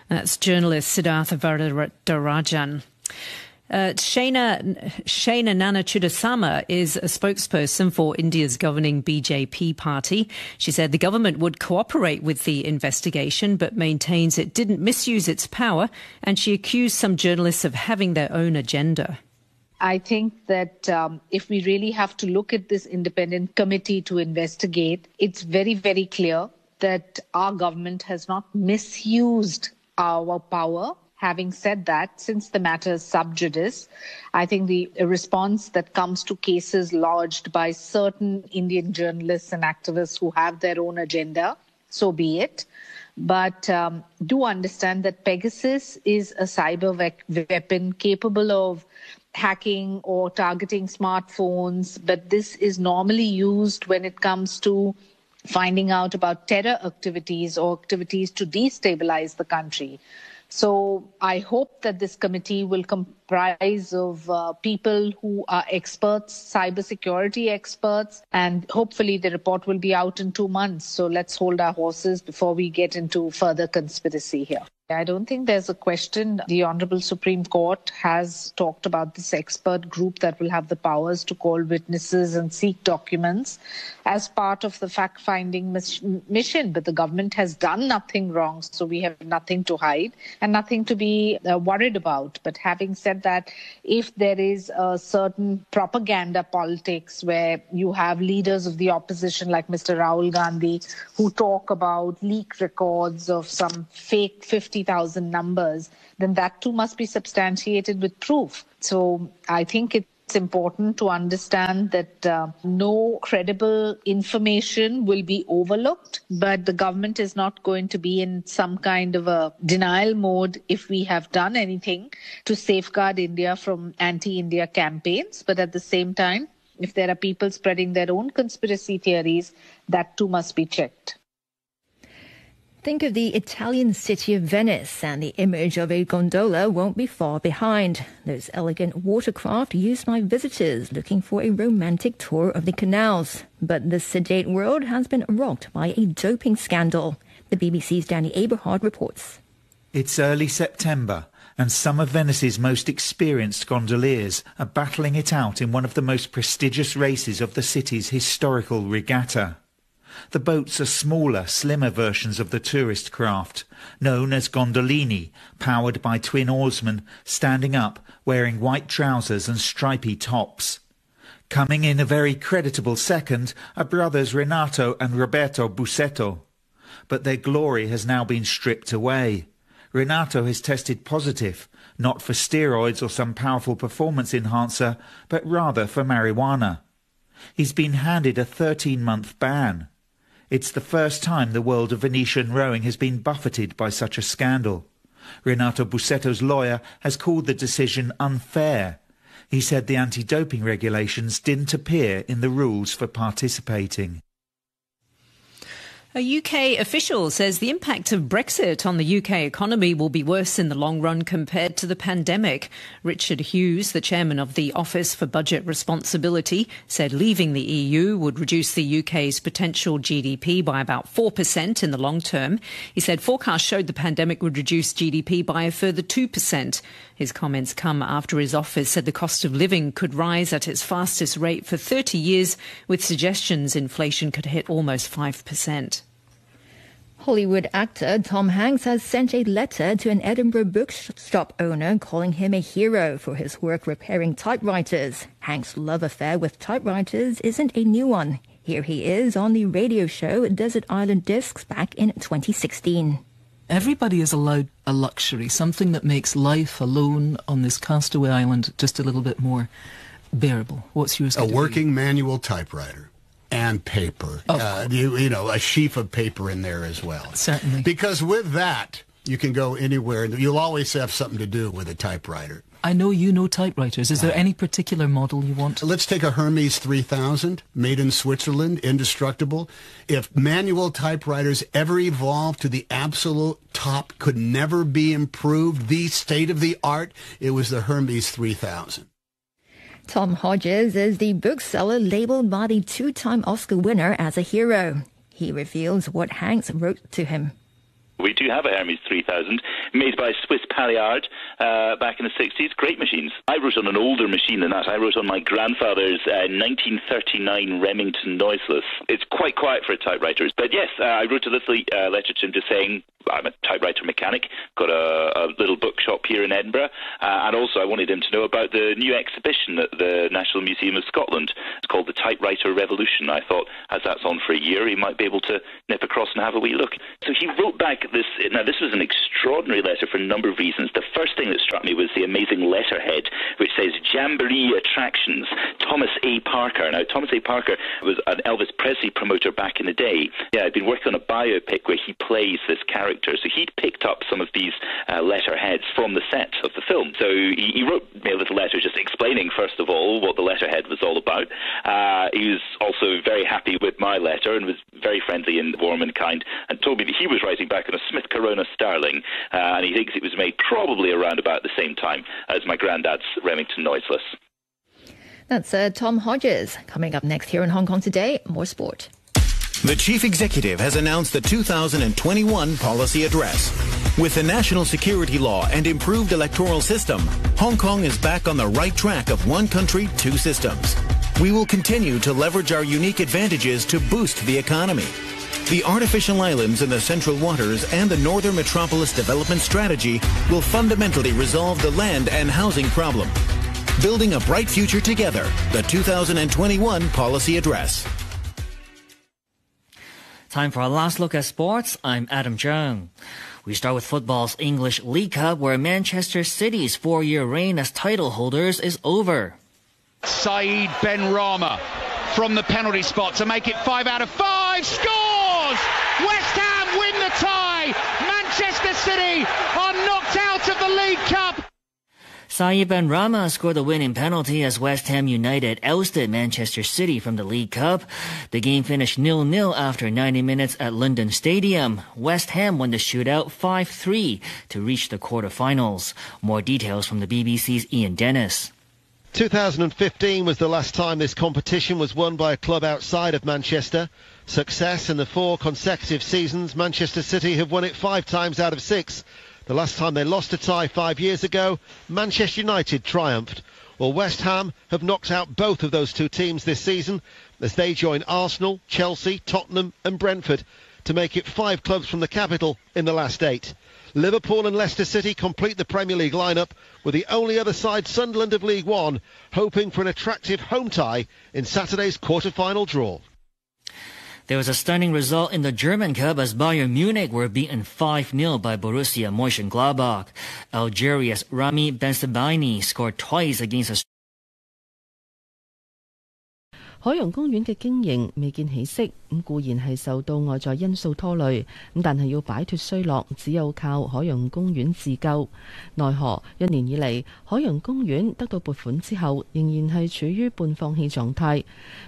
S4: That's journalist Siddhartha Varadarajan. Shana Nana Chudasama is a spokesperson for India's governing BJP party. She said the government would cooperate with the investigation, but maintains it didn't misuse its power, and she accused some journalists of having their own agenda.
S13: I think that if we really have to look at this independent committee to investigate, it's very, very clear that our government has not misused our power. Having said that, since the matter is sub judice, I think the response that comes to cases lodged by certain Indian journalists and activists who have their own agenda, so be it. But do understand that Pegasus is a cyber weapon capable of hacking or targeting smartphones, but this is normally used when it comes to finding out about terror activities or activities to destabilize the country. So I hope that this committee will comprise of people who are experts, cybersecurity experts, and hopefully the report will be out in 2 months. So let's hold our horses before we get into further conspiracy here. I don't think there's a question. The Honorable Supreme Court has talked about this expert group that will have the powers to call witnesses and seek documents as part of the fact-finding mission. But the government has done nothing wrong, so we have nothing to hide and nothing to be worried about. But having said that, if there is a certain propaganda politics where you have leaders of the opposition like Mr. Rahul Gandhi who talk about leaked records of some fake 50,000 numbers, then that too must be substantiated with proof. So I think it's important to understand that no credible information will be overlooked, but the government is not going to be in some kind of a denial mode if we have done anything to safeguard India from anti-India campaigns. But at the same time, if there are people spreading their own conspiracy theories, that too must be checked.
S1: Think of the Italian city of Venice, and the image of a gondola won't be far behind. Those elegant watercraft used by visitors looking for a romantic tour of the canals. But the sedate world has been rocked by a doping scandal. The BBC's Danny Aberhard reports.
S14: It's early September, and some of Venice's most experienced gondoliers are battling it out in one of the most prestigious races of the city's historical regatta. The boats are smaller, slimmer versions of the tourist craft, known as gondolini, powered by twin oarsmen standing up, wearing white trousers and stripy tops. Coming in a very creditable second are brothers Renato and Roberto Bussetto. But their glory has now been stripped away. Renato has tested positive, not for steroids or some powerful performance enhancer, but rather for marijuana. He's been handed a 13-month ban. It's the first time the world of Venetian rowing has been buffeted by such a scandal. Renato Bussetto's lawyer has called the decision unfair. He said the anti-doping regulations didn't appear in the rules for participating.
S4: A UK official says the impact of Brexit on the UK economy will be worse in the long run compared to the pandemic. Richard Hughes, the chairman of the Office for Budget Responsibility, said leaving the EU would reduce the UK's potential GDP by about 4% in the long term. He said forecasts showed the pandemic would reduce GDP by a further 2%. His comments come after his office said the cost of living could rise at its fastest rate for 30 years, with suggestions inflation could hit almost 5%.
S1: Hollywood actor Tom Hanks has sent a letter to an Edinburgh bookshop owner calling him a hero for his work repairing typewriters. Hanks' love affair with typewriters isn't a new one. Here he is on the radio show Desert Island Discs back in 2016.
S16: Everybody is allowed a luxury, something that makes life alone on this castaway island just a little bit more bearable. What's yours?
S21: A working manual typewriter. And paper, you know, a sheaf of paper in there as well.
S16: Certainly.
S21: Because with that, you can go anywhere. You'll always have something to do with a typewriter.
S16: I know you know typewriters. Is there any particular model you want?
S21: Let's take a Hermes 3000, made in Switzerland, indestructible. If manual typewriters ever evolved to the absolute top, could never be improved, the state-of-the-art, it was the Hermes 3000.
S1: Tom Hodges is the bookseller labelled by the two-time Oscar winner as a hero. He reveals what Hanks wrote to him.
S19: We do have a Hermes 3000 made by Swiss Palliard back in the 60s. Great machines. I wrote on an older machine than that. I wrote on my grandfather's 1939 Remington Noiseless. It's quite quiet for a typewriter. But yes, I wrote a little letter to him just saying I'm a typewriter mechanic, got a little bookshop here in Edinburgh, and also I wanted him to know about the new exhibition at the National Museum of Scotland. It's called the Typewriter Revolution. I thought, as that's on for a year, he might be able to nip across and have a wee look. So he wrote back this. Now, this was an extraordinary letter for a number of reasons. The first thing that struck me was the amazing letterhead, which says Jamboree Attractions, Thomas A. Parker. Now, Thomas A. Parker was an Elvis Presley promoter back in the day. Yeah, I'd been working on a biopic where he plays this character. So he'd picked up some of these letterheads from the set of the film. So he wrote me a little letter just explaining, first of all, what the letterhead was all about. He was also very happy with my letter and was very friendly and warm and kind, and told me that he was writing back on a Smith Corona Starling, and he thinks it was made probably around about the same time as my granddad's Remington Noiseless.
S1: That's Tom Hodges. Coming up next here in Hong Kong Today, more sport.
S23: The Chief Executive has announced the 2021 policy address. With the national security law and improved electoral system, Hong Kong is back on the right track of one country, two systems. We will continue to leverage our unique advantages to boost the economy. The artificial islands in the central waters and the Northern Metropolis Development Strategy will fundamentally resolve the land and housing problem. Building a bright future together, the 2021 policy address.
S20: Time for our last look at sports. I'm Adam Zhang. We start with football's English League Cup, where Manchester City's 4-year reign as title holders is over.
S25: Saeed Benrahma from the penalty spot to make it 5 out of 5. Scores! West Ham win the tie. Manchester City are knocked out of the League Cup.
S20: Saïd Benrahma scored the winning penalty as West Ham United ousted Manchester City from the League Cup. The game finished 0-0 after 90 minutes at London Stadium. West Ham won the shootout 5-3 to reach the quarter-finals. More details from the BBC's Ian Dennis.
S2: 2015 was the last time this competition was won by a club outside of Manchester. Success in the 4 consecutive seasons, Manchester City have won it 5 times out of 6. The last time they lost a tie 5 years ago, Manchester United triumphed. Well, West Ham have knocked out both of those 2 teams this season as they join Arsenal, Chelsea, Tottenham and Brentford to make it 5 clubs from the capital in the last 8. Liverpool and Leicester City complete the Premier League lineup, with the only other side, Sunderland of League One, hoping for an attractive home tie in Saturday's quarter-final draw.
S20: There was a stunning result in the German Cup as Bayern Munich were beaten 5-0 by Borussia Mönchengladbach. Algeria's Rami Bensebaini scored twice against a
S8: 海洋公園嘅經營未見起色，固然係受到外在因素拖累，但係要擺脫衰落，只有靠海洋公園自救。奈何1年以嚟，海洋公園得到撥款之後，仍然係處於半放棄狀態，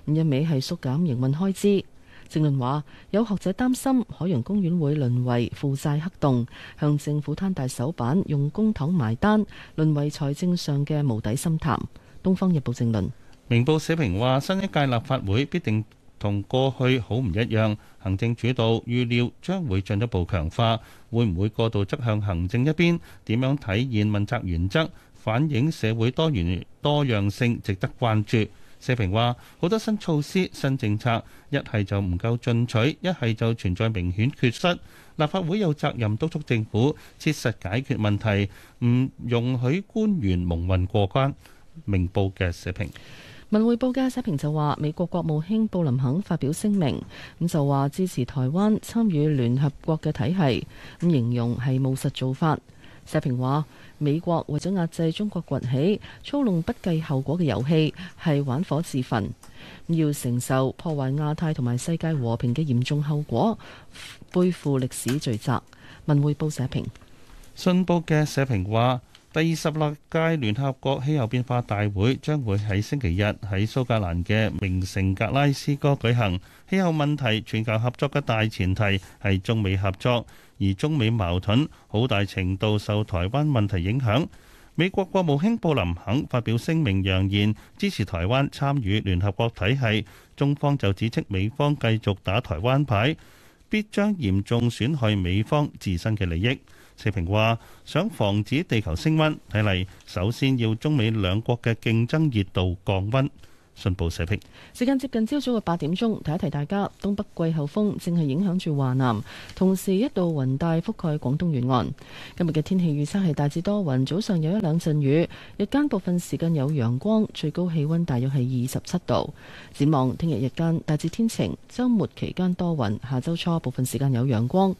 S8: 一味係縮減營運開支。政論話，有學者擔心海洋公園會淪為負債黑洞，向政府攤大手板，用公帑埋單，淪為財政上嘅無底深潭。《東方日報》政論。
S15: 明報社評話，新一屆立法會必定同過去好唔一樣，行政主導預料將會進一步強化，會唔會過度側向行政一邊？點樣體現問責原則，反映社會多元多樣性，值得關注。社評話，好多新措施、新政策，一係就唔夠進取，一係就存在明顯缺失。立法會有責任督促政府切實解決問題，唔容許官員蒙混過關。明報嘅社評。
S8: 文匯報嘅社評就話，美國國務卿布林肯發表聲明，就話支持台灣參與聯合國嘅體系，形容係務實做法。社評話，美國為咗壓制中國崛起，操弄不計後果嘅遊戲，係玩火自焚，要承受破壞亞太同埋世界和平嘅嚴重後果，背負歷史罪責。文匯報社評。
S15: 信報嘅社評話，第26屆聯合國氣候變化大會將會喺星期日喺蘇格蘭嘅名城格拉斯哥舉行。氣候問題全球合作嘅大前提係中美合作，而中美矛盾好大程度受台灣問題影響。美國國務卿布林肯發表聲明揚言支持台灣參與聯合國體系，中方就指斥美方繼續打台灣牌，必將嚴重損害美方自身嘅利益。社評話，想防止地球升溫，睇嚟首先要中美兩國嘅競爭熱度降溫。信報社評。
S8: 時間接近朝早嘅8點鐘，提一提大家，東北季候風正係影響住華南，同時一道雲帶覆蓋廣東沿岸。今日嘅天氣預測係大致多雲，早上有1、2陣雨，日間部分時間有陽光，最高氣溫大約係27度。展望聽日日間大致天晴，週末期間多雲，下週初部分時間有陽光。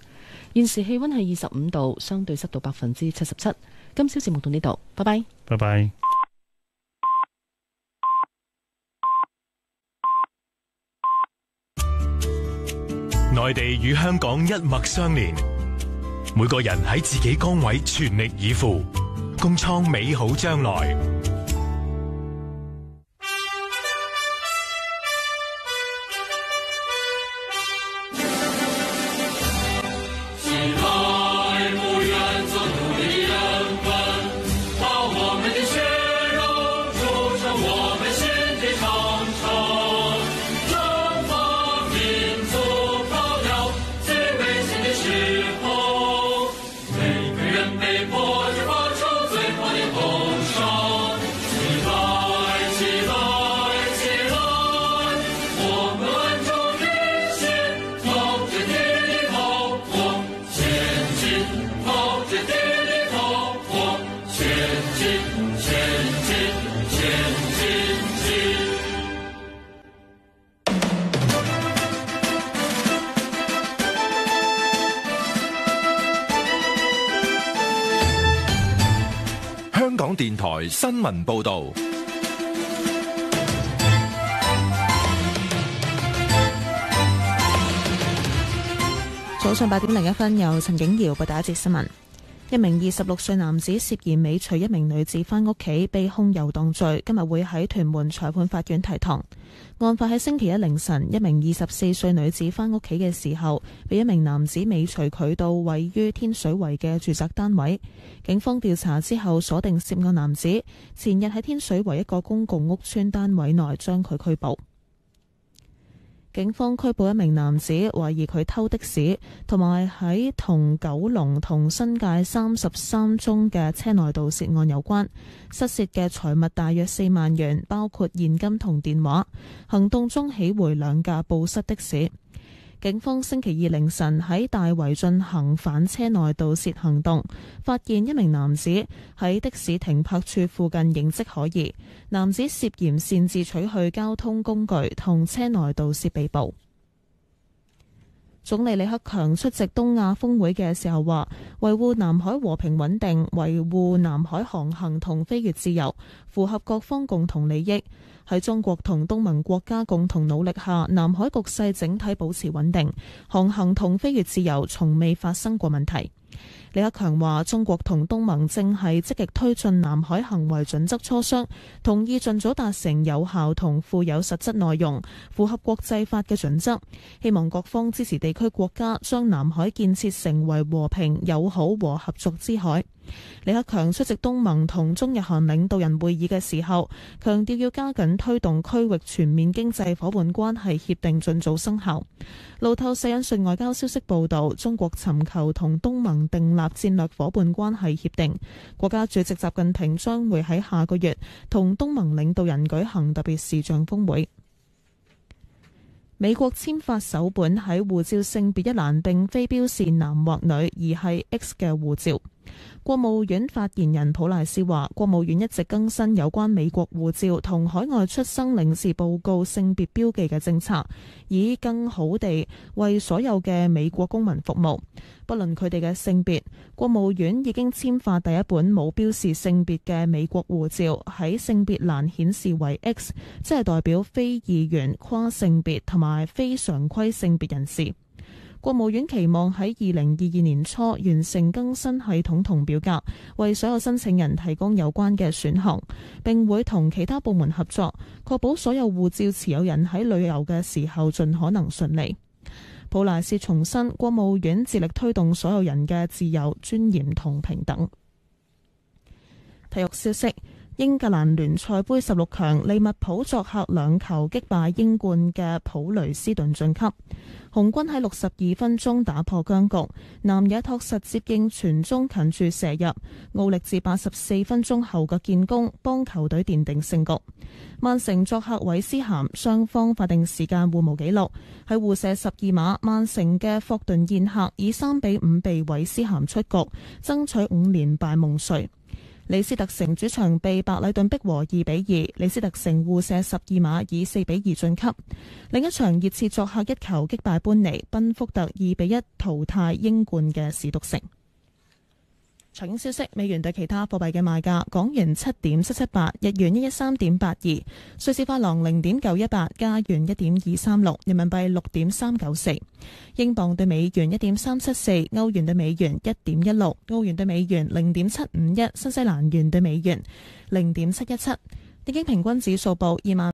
S8: 現時氣溫係25度，相對濕度77%。今朝節目到呢度，拜拜。
S15: 拜拜。
S17: 內地與香港一脈相連，每個人喺自己崗位全力以赴，共創美好將來。
S18: 香港電台新聞報道。
S26: 早上8點01分，由陳景瑤報第一節新聞。
S3: 一名26歲男子涉嫌尾隨一名女子返屋企，被控遊蕩罪，今日會喺屯門裁判法院提堂。案發喺星期一凌晨，一名24歲女子返屋企嘅時候，被一名男子尾隨佢到位於天水圍嘅住宅單位。警方調查之後鎖定涉案男子，前日喺天水圍一個公共屋邨單位內將佢拘捕。警方拘捕一名男子，懷疑佢偷的士，同埋喺同九龍同新界33宗嘅車內盜竊案有關，失竊嘅財物大約4萬元，包括現金同電話。行動中起回2架報失的士。警方星期二凌晨喺大圍進行反車內盜竊行動，發現一名男子喺的士停泊處附近形跡可疑，男子涉嫌擅自取去交通工具同車內盜竊被捕。總理李克強出席東亞峰會嘅時候話，維護南海和平穩定，維護南海航行同飛越自由，符合各方共同利益。喺中國同東盟國家共同努力下，南海局勢整體保持穩定，航行同飛越自由從未發生過問題。李克強話，中國同東盟正係積極推進南海行為準則磋商，同意盡早達成有效同富有實質內容、符合國際法嘅準則，希望各方支持地區國家將南海建設成為和平、友好和合作之海。李克強出席東盟同中日韓領導人會議嘅時候，強調要加緊推動區域全面經濟夥伴關係協定盡早生效。路透社引述外交消息報道，中國尋求同東盟訂立戰略夥伴關係協定。國家主席習近平將會喺下個月同東盟領導人舉行特別視像峰會。美國簽發首本喺護照性別一欄並非標示男或女，而係 X 嘅護照。國務院發言人普賴斯話，國務院一直更新有關美國護照同海外出生領事報告性別標記嘅政策，以更好地為所有嘅美國公民服務，不論佢哋嘅性別。國務院已經簽發第一本冇標示性別嘅美國護照，喺性別欄顯示為 X， 即係代表非二元、跨性別同埋非常規性別人士。國務院期望喺2022年初完成更新系統同表格，為所有申請人提供有關嘅選項，並會同其他部門合作，確保所有護照持有人喺旅遊嘅時候盡可能順利。普賴斯重申，國務院致力推動所有人嘅自由、尊嚴同平等。體育消息。英格蘭聯賽杯16強，利物浦作客2球擊敗英冠嘅普雷斯頓晉級。紅軍喺62分鐘打破僵局，南野拓實接應傳中近柱射入，奧力治84分鐘後嘅建功，幫球隊奠定勝局。曼城作客韋斯咸，雙方法定時間互無紀錄，喺互射12碼，曼城嘅霍頓宴客以3-5被韋斯咸出局，爭取5連敗夢碎。李斯特城主場被白禮頓逼和2-2，李斯特城互射12碼以4-2晉級。另一場熱刺作客1球擊敗般尼，賓福特2-1淘汰英冠嘅史篤城。財經消息，美元對其他貨幣嘅賣價：港元7.778，日元113.82，瑞士法郎0.918，加元1.236，人民幣6.394，英鎊對美元1.374，歐元對美元1.16，澳元對美元0.751，新西蘭元對美元0.717。日經平均指數報2萬。